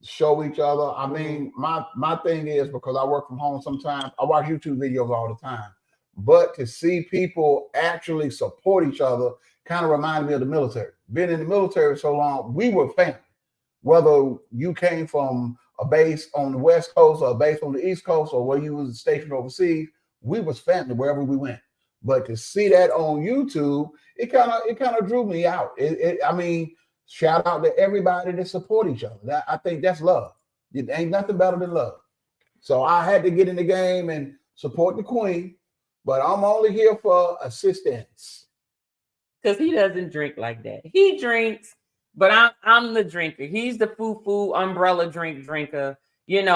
show each other. I mean, my thing is, because I work from home sometimes, I watch YouTube videos all the time. But to see people actually support each other kind of reminds me of the military. Being in the military so long, we were family. Whether you came from a base on the West Coast or a base on the East Coast or where you was stationed overseas, we was family wherever we went. But to see that on YouTube, it kind of drew me out. I mean, shout out to everybody that support each other. I think that's love. It ain't nothing better than love. So I had to get in the game and support the queen, but I'm only here for assistance. Because he doesn't drink like that. He drinks, but I'm the drinker. He's the foo-foo umbrella drinker. This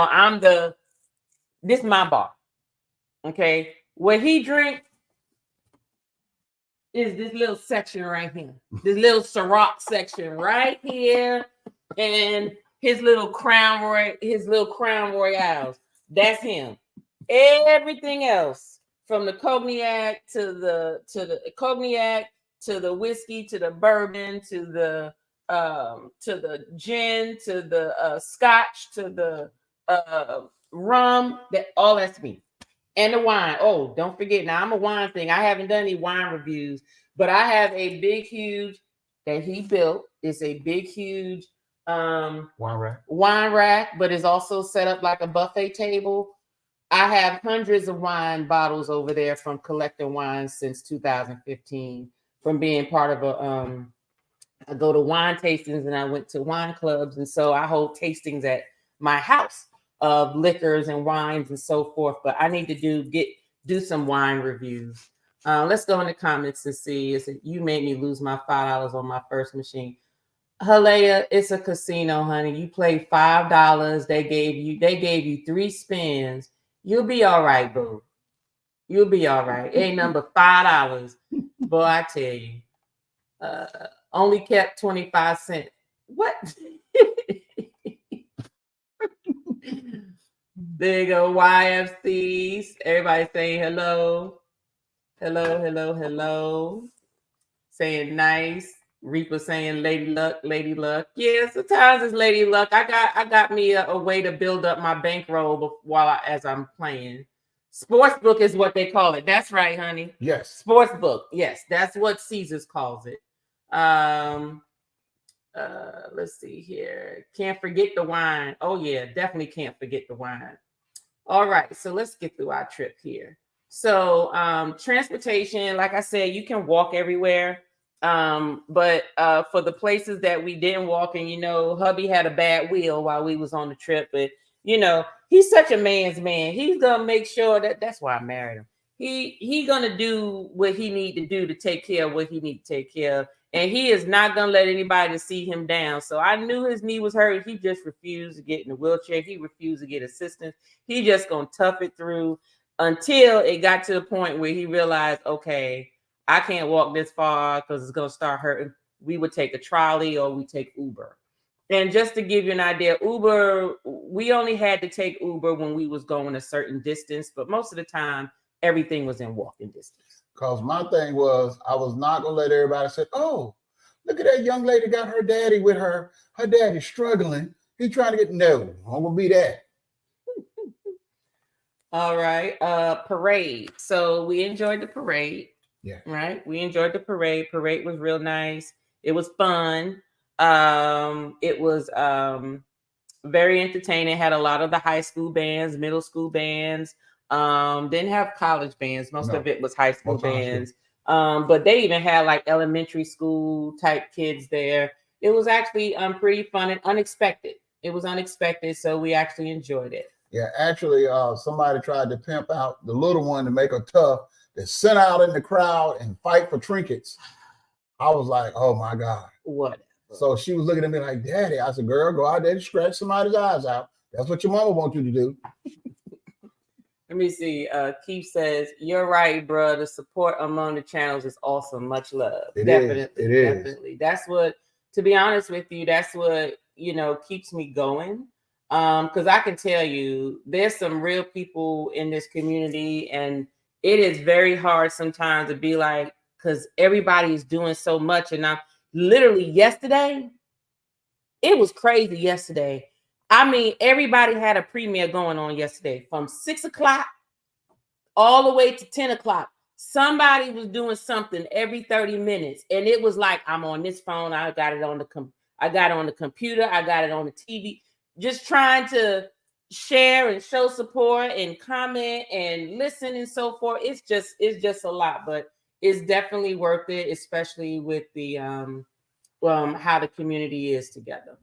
is my bar. Okay. What he drinks is this little section right here. This little Ciroc section right here. And his little Crown Royales. That's him. Everything else, from the cognac to the cognac to the whiskey to the bourbon to the gin to the scotch to the rum, all that's me. And the wine. Oh, don't forget. Now I'm a wine thing. I haven't done any wine reviews, but I have a big, huge that he built. It's a big, huge wine rack, but it's also set up like a buffet table. I have hundreds of wine bottles over there from collecting wines since 2015, from being part of I go to wine tastings and I went to wine clubs. And so I hold tastings at my house of liquors and wines and so forth. But I need to do some wine reviews. Let's go in the comments and see. You made me lose my $5 on my first machine. Halea, it's a casino, honey. You played $5. They gave you 3 spins. You'll be all right, boo. You'll be all right. Ain't number $5. Boy, I tell you. Only kept 25 cents. What? There you go, YFCs. Everybody saying hello. Hello. Saying nice. Reaper saying Lady Luck. Yeah, sometimes it's Lady Luck. I got me a way to build up my bankroll as I'm playing. Sportsbook is what they call it. That's right, honey. Yes. Sportsbook. Yes, that's what Caesars calls it. Let's see here. Can't forget the wine. Oh yeah, definitely can't forget the wine. All right, so let's get through our trip here. So transportation, like I said, you can walk everywhere. But for the places that we didn't walk, and hubby had a bad wheel while we was on the trip, but he's such a man's man. He's gonna make sure that's why I married him. He gonna do what he need to do to take care of what he need to take care of. And he is not going to let anybody see him down. So I knew his knee was hurt. He just refused to get in a wheelchair. He refused to get assistance. He just going to tough it through until it got to the point where he realized, okay, I can't walk this far because it's going to start hurting. We would take a trolley or we take Uber. And just to give you an idea, Uber, we only had to take Uber when we was going a certain distance. But most of the time, everything was in walking distance. Because my thing was, I was not going to let everybody say, oh, look at that young lady got her daddy with her. Her daddy's struggling. He's trying to get, no, I'm going to be that. All right. Parade. So we enjoyed the parade. Yeah. Right. We enjoyed the parade. Parade was real nice. It was fun. It was very entertaining. Had a lot of the high school bands, middle school bands. Didn't have college bands. Most No. of it was high school Most high school. bands. But they even had like elementary school type kids there. It was actually pretty fun and unexpected. It was unexpected, so we actually enjoyed it. Yeah, actually, somebody tried to pimp out the little one to make her tough. They sent out in the crowd and fight for trinkets. I was like, oh my God. What? So she was looking at me like, Daddy. I said, girl, go out there and scratch somebody's eyes out. That's what your mama wants you to do. Let me see. Keith says, you're right, bro. The support among the channels is awesome. Much love. It Definitely. is. Definitely. That's what, to be honest with you, that's what, keeps me going. Because I can tell you, there's some real people in this community, and it is very hard sometimes to be like, because everybody is doing so much. And I'm literally yesterday, it was crazy yesterday. I mean, everybody had a premiere going on yesterday from 6 o'clock all the way to 10 o'clock. Somebody was doing something every 30 minutes. And it was like, I'm on this phone. I got it on the computer. I got it on the TV. Just trying to share and show support and comment and listen and so forth. It's just a lot, but it's definitely worth it, especially with the how the community is together.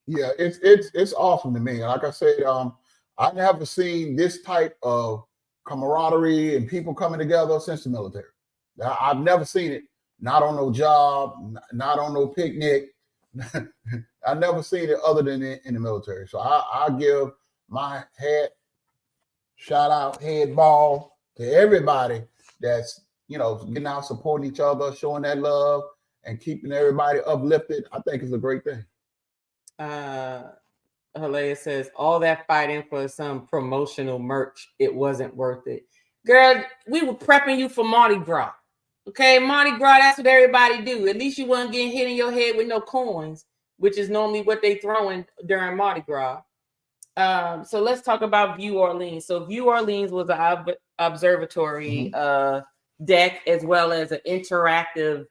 Yeah, it's awesome to me. Like I said, I never seen this type of camaraderie and people coming together since the military. I've never seen it. Not on no job, not on no picnic. I never seen it other than in the military. So I give my shout out, head ball to everybody that's getting out, supporting each other, showing that love, and keeping everybody uplifted. I think it's a great thing. Halea says, all that fighting for some promotional merch, it wasn't worth it. Girl, we were prepping you for Mardi Gras. Okay, Mardi Gras, that's what everybody do. At least you weren't getting hit in your head with no coins, which is normally what they throwing during Mardi Gras. So let's talk about View Orleans. So View Orleans was an observatory deck as well as an interactive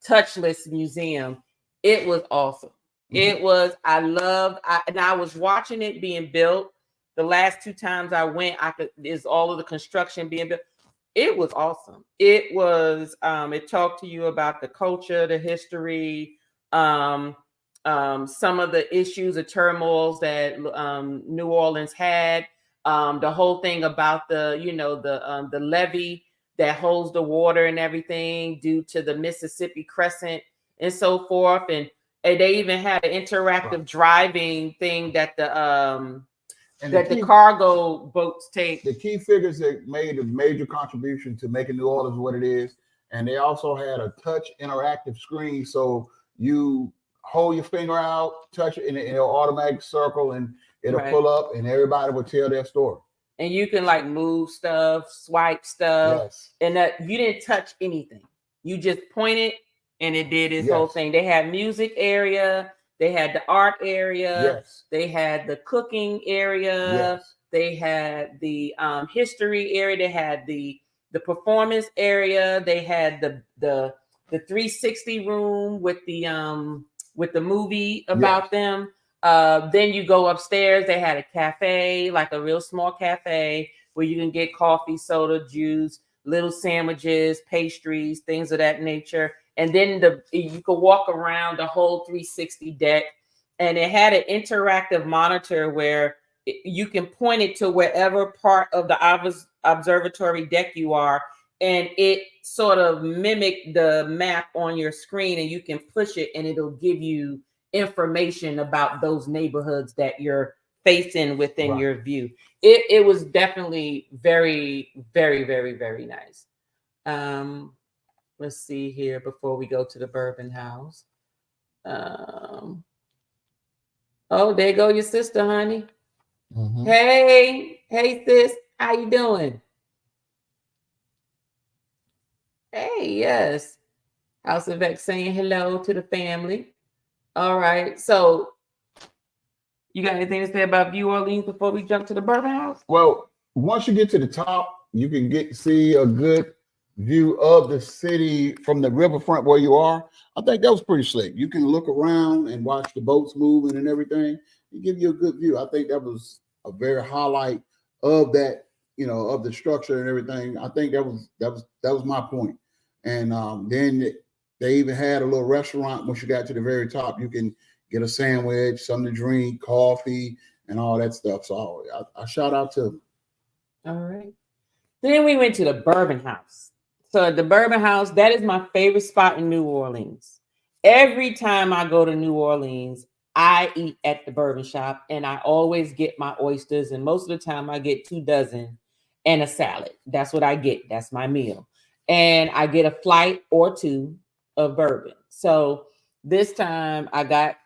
touchless museum. It was awesome. It was, I was watching it being built. The last 2 times I went, is all of the construction being built. It was awesome. It was, it talked to you about the culture, the history, some of the issues, the turmoils that New Orleans had, the whole thing about the levee that holds the water and everything due to the Mississippi Crescent and so forth. And they even had an interactive driving thing that the cargo boats take. The key figures that made a major contribution to making New Orleans what it is. And they also had a touch interactive screen. So you hold your finger out, touch it, and it'll automatic circle and it'll pull up and everybody will tell their story. And you can like move stuff, swipe stuff, and that you didn't touch anything. You just pointed and it did its whole thing. They had music area. They had the art area. They had the cooking area. They had the history area. They had the performance area. They had the 360 room with the movie about them. Then you go upstairs. They had a cafe, like a real small cafe where you can get coffee, soda, juice, little sandwiches, pastries, things of that nature. And then you could walk around the whole 360 deck, and it had an interactive monitor where you can point it to wherever part of the observatory deck you are, and it sort of mimicked the map on your screen, and you can push it and it'll give you information about those neighborhoods that you're facing within your view. It was definitely very, very, very, very nice. Let's see here before we go to the Bourbon House. Oh, there go your sister, honey. Hey, sis, how you doing? Hey, yes. House of X saying hello to the family. All right, so you got anything to say about View Orleans before we jump to the Bourbon House? Well, once you get to the top, you can get to see a good view of the city from the riverfront where you are. I think that was pretty slick. You can look around and watch the boats moving and everything. it give you a good view. I think that was a very highlight of that, of the structure and everything. I think that was my point. And then they even had a little restaurant. Once you got to the very top, you can get a sandwich, something to drink, coffee, and all that stuff. So I shout out to them. All right. Then we went to the Bourbon House. So the Bourbon House, that is my favorite spot in New Orleans. Every time I go to New Orleans, I eat at the bourbon shop, and I always get my oysters. And most of the time I get 2 dozen and a salad. That's what I get. That's my meal. And I get a flight or 2 of bourbon. So this time I got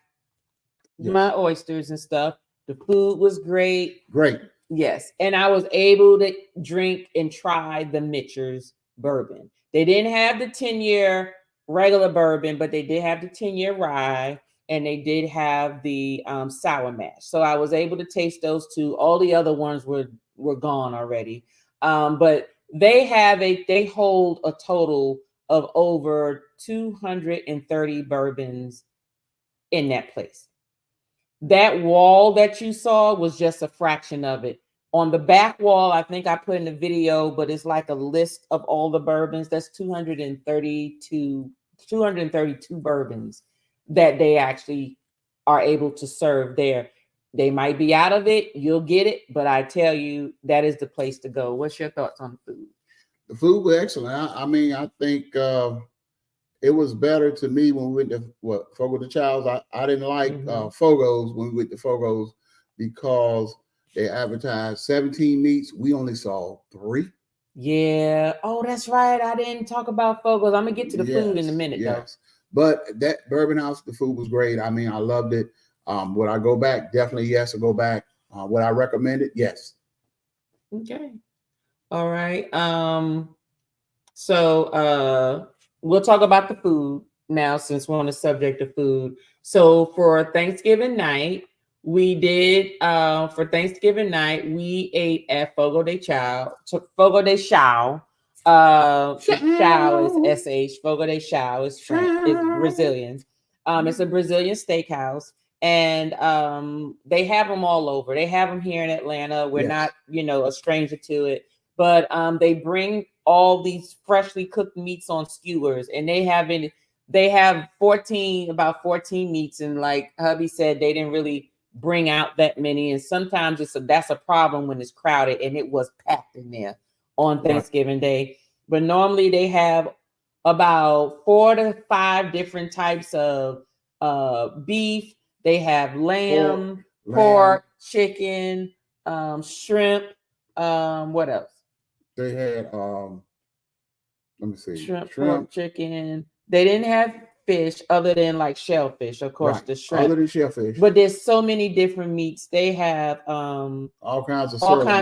my oysters and stuff. The food was great. Great. Yes. And I was able to drink and try the Mitchell's bourbon. They didn't have the 10-year regular bourbon, but they did have the 10-year rye, and they did have the sour mash. So I was able to taste those 2. All the other ones were gone already. But they hold a total of over 230 bourbons in that place. That wall that you saw was just a fraction of it. On the back wall, I think I put in the video, but it's like a list of all the bourbons. That's 232 bourbons that they actually are able to serve there. They might be out of it. You'll get it. But I tell you, that is the place to go. What's your thoughts on the food? The food was excellent. I mean, I think it was better to me when we went to Fogo de Chãos. I didn't like Fogo's when we went to Fogo's because they advertised 17 meats. We only saw 3. Yeah. Oh, that's right. I didn't talk about Fogo's. I'm gonna get to the food in a minute, though. But that Bourbon House, the food was great. I mean, I loved it. Would I go back? Definitely yes. I'll go back. Would I recommend it? Yes. Okay. All right. So we'll talk about the food now since we're on the subject of food. So for Thanksgiving night, we ate at Fogo de Chão. Fogo de Chão. Chão is SH. Fogo de Chão is French. It's Brazilian. It's a Brazilian steakhouse. And they have them all over. They have them here in Atlanta. We're not, a stranger to it. But they bring all these freshly cooked meats on skewers, and they have about 14 meats. And like hubby said, they didn't really bring out that many. And sometimes that's a problem when it's crowded, and it was packed in there on Thanksgiving Day. But normally they have about 4 to 5 different types of beef. They have lamb, pork, chicken, shrimp. What else? They had let me see. Shrimp, pork, chicken. They didn't have fish other than like shellfish, of course, the shrimp. Other than shellfish. But there's so many different meats. They have all kinds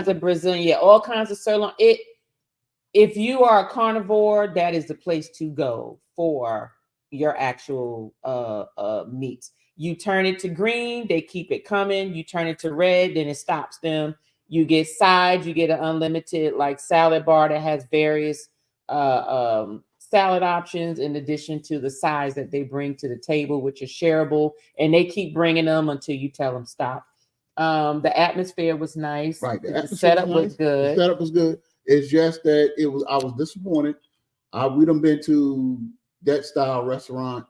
of Brazilian, all kinds of sirloin. If you are a carnivore, that is the place to go for your actual meats. You turn it to green, they keep it coming. You turn it to red, then it stops them. You get sides, you get an unlimited like salad bar that has various salad options in addition to the sides that they bring to the table, which is shareable, and they keep bringing them until you tell them stop. The atmosphere was nice. Right. The setup was good. The setup was good. It's just that I was disappointed. We done been to that style restaurant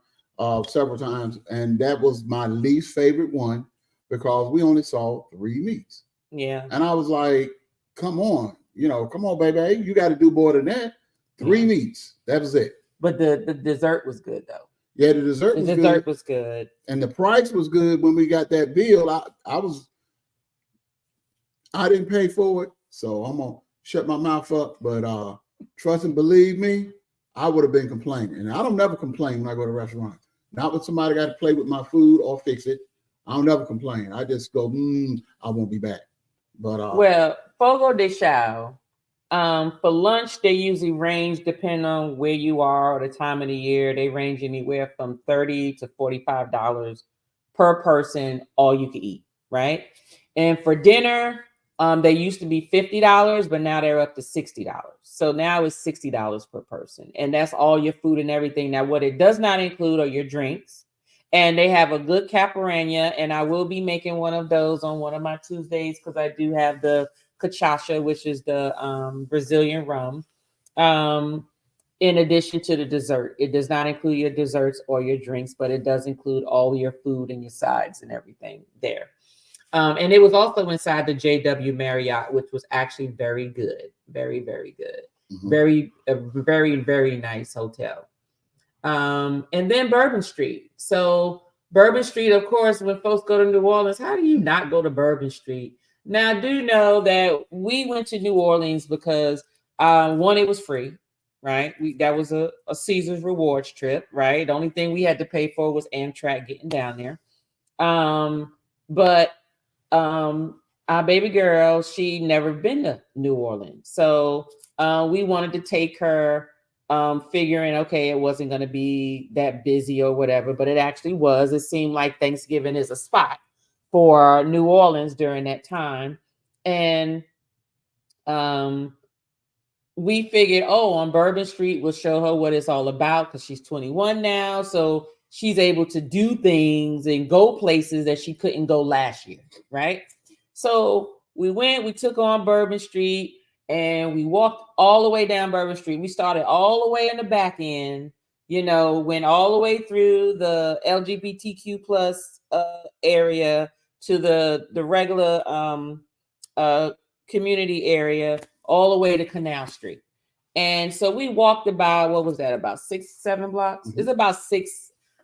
several times, and that was my least favorite one because we only saw 3 meats. Yeah. And I was like, come on, baby. You got to do more than that. 3 meats. That was it. But the dessert was good though. Yeah, the dessert was good. And the price was good when we got that bill. I didn't pay for it, so I'm gonna shut my mouth up. But trust and believe me, I would have been complaining. And I don't never complain when I go to restaurants. Not when somebody got to play with my food or fix it. I don't never complain. I just go, I won't be back. But well, Fogo de Chão, for lunch, they usually range depending on where you are or the time of the year. They range anywhere from $30 to $45 per person, all you can eat, right? And for dinner, they used to be $50, but now they're up to $60. So now it's $60 per person. And that's all your food and everything. Now, what it does not include are your drinks. And they have a good Caparana, and I will be making one of those on one of my Tuesdays because I do have the cachaça, which is the Brazilian rum. In addition to the dessert, it does not include your desserts or your drinks, but it does include all your food and your sides and everything there. And it was also inside the JW Marriott, which was actually very good, very, very good, very, very nice hotel. And then Bourbon Street. So Bourbon Street, of course, when folks go to New Orleans, how do you not go to Bourbon Street? Now, I do know that we went to New Orleans because one, it was free, right? That was a Caesar's Rewards trip, right? The only thing we had to pay for was Amtrak getting down there. But our baby girl, she never been to New Orleans, so we wanted to take her. Figuring, okay, it wasn't going to be that busy or whatever, but it actually was. It seemed like Thanksgiving is a spot for New Orleans during that time. And we figured, on Bourbon Street, we'll show her what it's all about because she's 21 now. So she's able to do things and go places that she couldn't go last year, right? So we took her on Bourbon Street. And we walked all the way down Bourbon Street. We started all the way in the back end, went all the way through the LGBTQ plus area to the regular community area, all the way to Canal Street. And so we walked about, what was that, about 6-7 blocks? It's about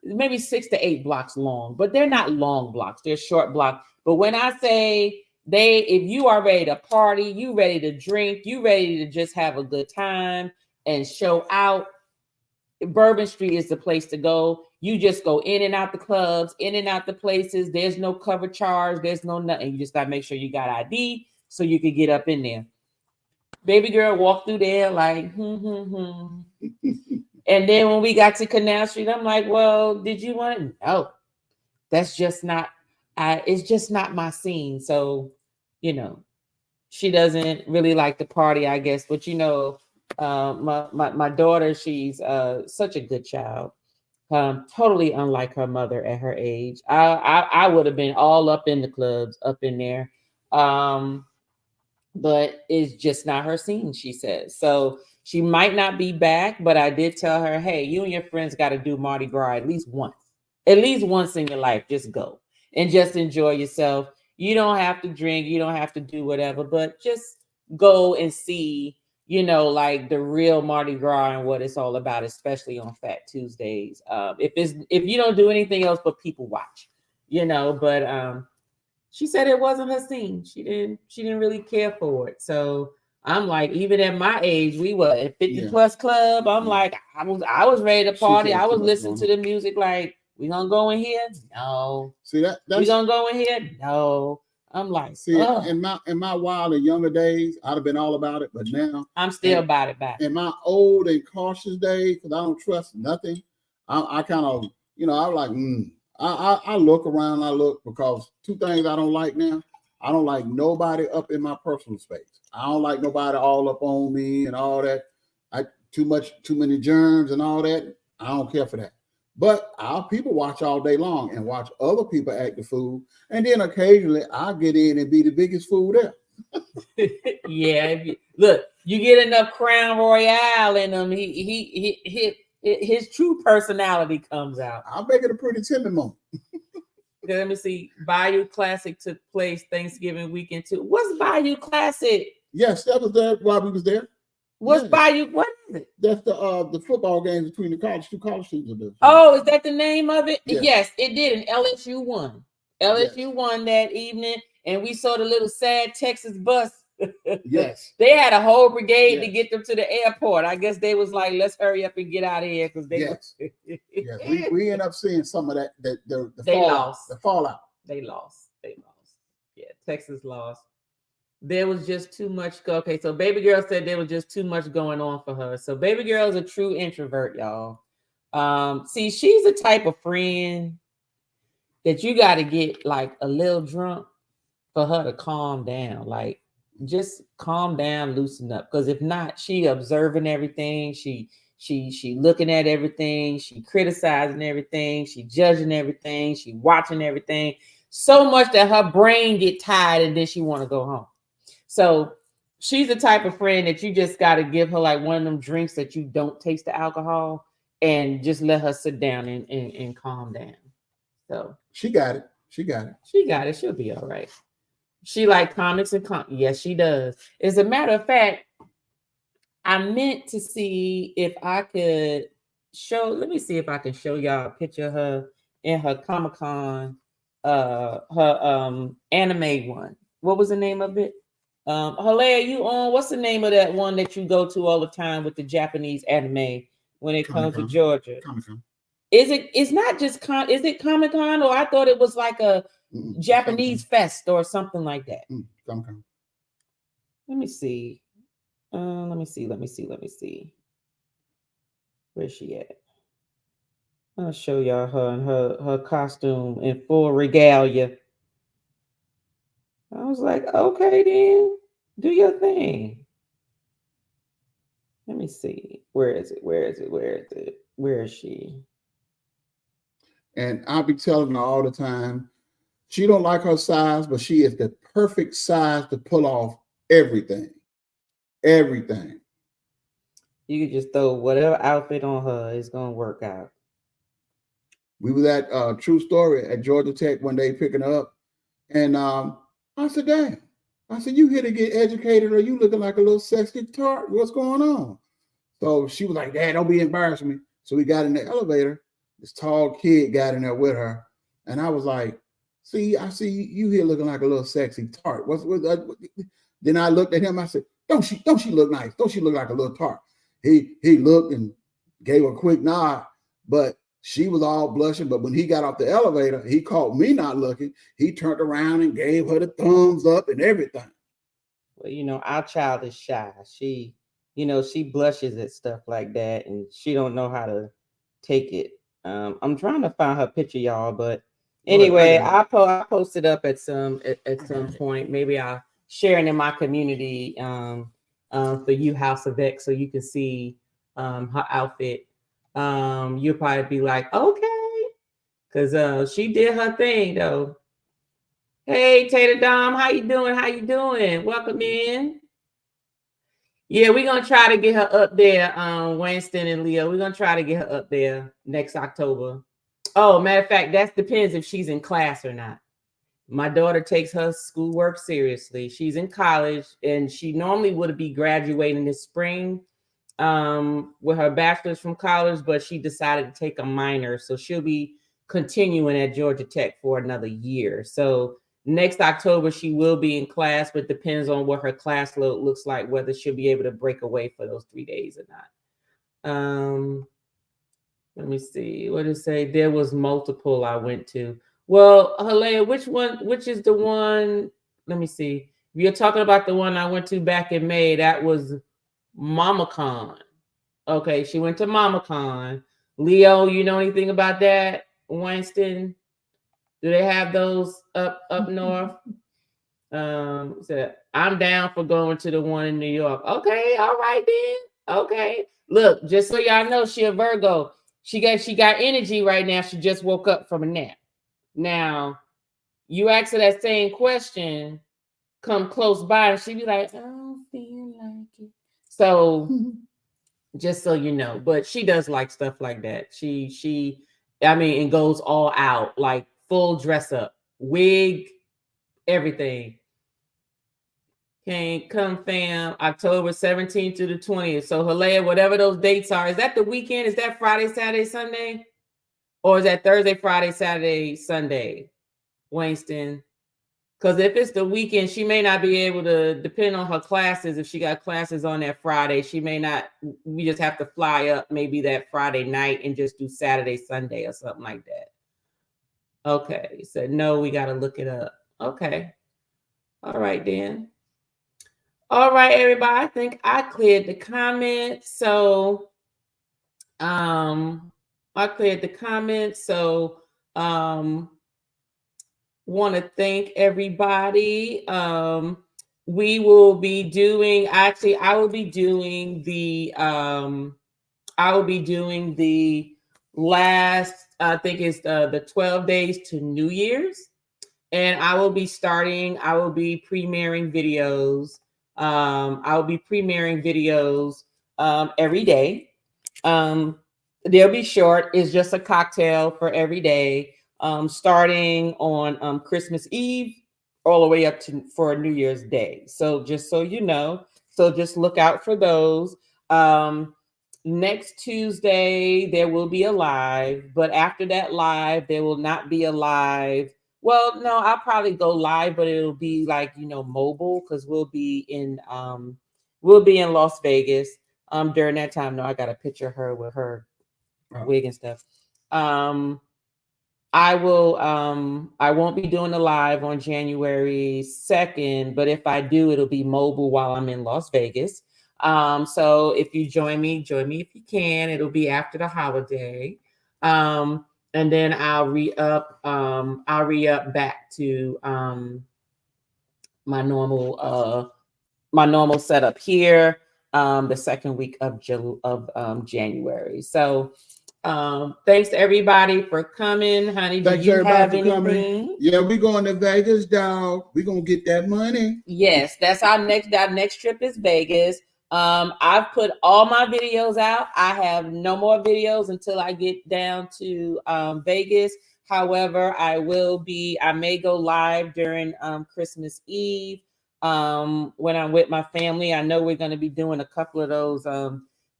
maybe 6 to 8 blocks long, but they're not long blocks. They're short blocks. But when I say if you are ready to party, you ready to drink, you ready to just have a good time and show out, Bourbon Street is the place to go. You just go in and out the clubs, in and out the places. There's no cover charge. There's no nothing. You just got to make sure you got ID so you can get up in there. Baby girl walked through there like, And then when we got to Canal Street, I'm like, well, did you want it? No, that's just not, it's just not my scene. So, she doesn't really like the party, I guess. But my daughter, she's such a good child, totally unlike her mother at her age. I would have been all up in the clubs, up in there, but it's just not her scene, she says. So she might not be back, but I did tell her, hey, you and your friends got to do Mardi Gras at least once in your life. Just go and just enjoy yourself. You don't have to drink, you don't have to do whatever, but just go and see, like the real Mardi Gras and what it's all about, especially on Fat Tuesdays. If you don't do anything else but people watch, but she said it wasn't her scene. She didn't really care for it. So I'm like, even at my age, we were at 50 plus club. I'm like, I was ready to party. I was listening to the music like, we gonna go in here? No. See that's we gonna go in here? No. I'm like, see, in my wild and younger days, I'd have been all about it, but now I'm still about it back. In my old and cautious days, because I don't trust nothing, I kind of, I'm like, I look around, because two things I don't like now. I don't like nobody up in my personal space. I don't like nobody all up on me and all that. Too many germs and all that. I don't care for that. But our people watch all day long and watch other people act the fool. And then occasionally I'll get in and be the biggest fool there. Yeah. Look, you get enough Crown Royale in him, his true personality comes out. I'll make it a pretty timid moment. Let me see. Bayou Classic took place Thanksgiving weekend too. What's Bayou Classic? Yes, that was there while we was there. What's Bayou? What is it? That's the football games between the two college teams. Oh, is that the name of it? Yes, it did. And LSU won. LSU won that evening, and we saw the little sad Texas bus. Yes, they had a whole brigade to get them to the airport. I guess they was like, let's hurry up and get out of here because they. We end up seeing some of that. They lost. The fallout. They lost. Yeah, Texas lost. There was just too much. Okay, so baby girl said there was just too much going on for her. So baby girl is a true introvert, y'all. See, she's the type of friend that you got to get like a little drunk for her to calm down. Like, just calm down, loosen up. Because if not, she observing everything. She She looking at everything, she criticizing everything, she judging everything, she watching everything, so much that her brain get tired and then she want to go home. So she's the type of friend that you just got to give her like one of them drinks that you don't taste the alcohol and just let her sit down and calm down. So She got it. She got it. she got it. She'll be all right. She like comics and yes, she does. As a matter of fact, I meant to see if I could show. Let me see if I can show y'all a picture of her in her Comic-Con, her anime one. What was the name of it? Halea, you on? What's the name of that one that you go to all the time with the Japanese anime when it comes to Georgia? Comic-Con. Is it? It's not just is it Comic-Con, or I thought it was like a Japanese fest or something like that. Comic-Con. Let me see. Let me see. Where's she at? I'll show y'all her and her costume in full regalia. I was like, okay, then do your thing. Let me see. Where is it? Where is she? And I'll be telling her all the time, she don't like her size, but she is the perfect size to pull off everything. Everything. You could just throw whatever outfit on her, it's gonna work out. We was at True Story at Georgia Tech one day picking her up, and I said, "Damn!" I said, "You here to get educated, or you looking like a little sexy tart? What's going on?" So she was like, "Dad, don't be embarrassing me." So we got in the elevator. This tall kid got in there with her, and I was like, "See, I see you here looking like a little sexy tart." What? Then I looked at him. I said, Don't she look nice? Don't she look like a little tart?" He looked and gave a quick nod, but she was all blushing. But when he got off the elevator, he caught me not looking. He turned around and gave her the thumbs up and everything. Well, our child is shy. She blushes at stuff like that, and she don't know how to take it. I'm trying to find her picture, y'all, but anyway, I'll post it up at some point. Maybe I'll share it in my community for you, House of X, so you can see her outfit. You'll probably be like, okay, because she did her thing though. Hey, Tater Dom, how you doing? Welcome in. Yeah, we're gonna try to get her up there, Winston and Leo. We're gonna try to get her up there next October. Oh, matter of fact, that depends if she's in class or not. My daughter takes her schoolwork seriously. She's in college, and she normally would be graduating this spring with her bachelor's from college, but she decided to take a minor, so she'll be continuing at Georgia Tech for another year. So next October, she will be in class, but depends on what her class load looks like, whether she'll be able to break away for those 3 days or not. Let me see. What did it say? There was multiple I went to. Well, Halea, which is the one? Let me see. You're talking about the one I went to back in May. That was MamaCon. Okay, she went to MamaCon. Leo, you know anything about that? Winston? Do they have those up north? So I'm down for going to the one in New York. Okay, all right then. Okay. Look, just so y'all know, she a Virgo. She got energy right now. She just woke up from a nap. Now, you ask her that same question, come close by, and she be like, I don't feel like it. So just so you know, but she does like stuff like that. She and goes all out, like full dress up, wig, everything. Can't come, fam. October 17th to the 20th. So Halea, whatever those dates are, is that the weekend? Is that Friday, Saturday, Sunday? Or is that Thursday, Friday, Saturday, Sunday? Winston? Because if it's the weekend, she may not be able to, depend on her classes. If she got classes on that Friday, she may not, we just have to fly up maybe that Friday night and just do Saturday, Sunday or something like that. Okay, so no, we got to look it up. Okay. All right, then. All right, everybody. I think I cleared the comments. So, I cleared the comments. So, want to thank everybody. We will be doing, I will be doing the I will be doing the last, I think it's the 12 days to New Year's. And I will be premiering videos. I will be premiering videos every day. They'll be short. It's just a cocktail for every day, starting on Christmas Eve all the way up to for New Year's Day. So just so you know, so just look out for those. Next Tuesday, there will be a live, but after that live, there will not be a live. Well, no, I'll probably go live, but it'll be like, you know, mobile, because we'll be in Las Vegas during that time. No, I got a picture of her with her wig and stuff. I won't be doing a live on January 2nd, but if I do, it'll be mobile while I'm in Las Vegas. So if you join me if you can. It'll be after the holiday. And then I'll re-up back to my normal setup here the second week of January. So thanks to everybody for coming. Honey, do you have anything? Yeah, we're going to Vegas, dog. We're gonna get that money. Yes, that's our next trip is Vegas. I've put all my videos out. I have no more videos until I get down to Vegas. However, I may go live during Christmas Eve when I'm with my family. I know we're going to be doing a couple of those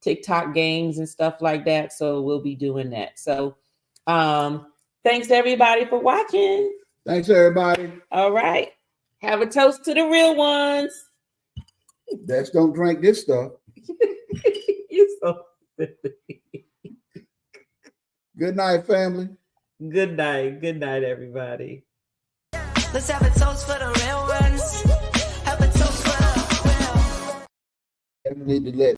TikTok games and stuff like that. So we'll be doing that. So thanks everybody for watching. Thanks everybody. All right. Have a toast to the real ones. Let's don't drink this stuff. You're so Good night, family. Good night. Good night, everybody. Let's have a toast for the real ones. Have a toast for the real. We need to let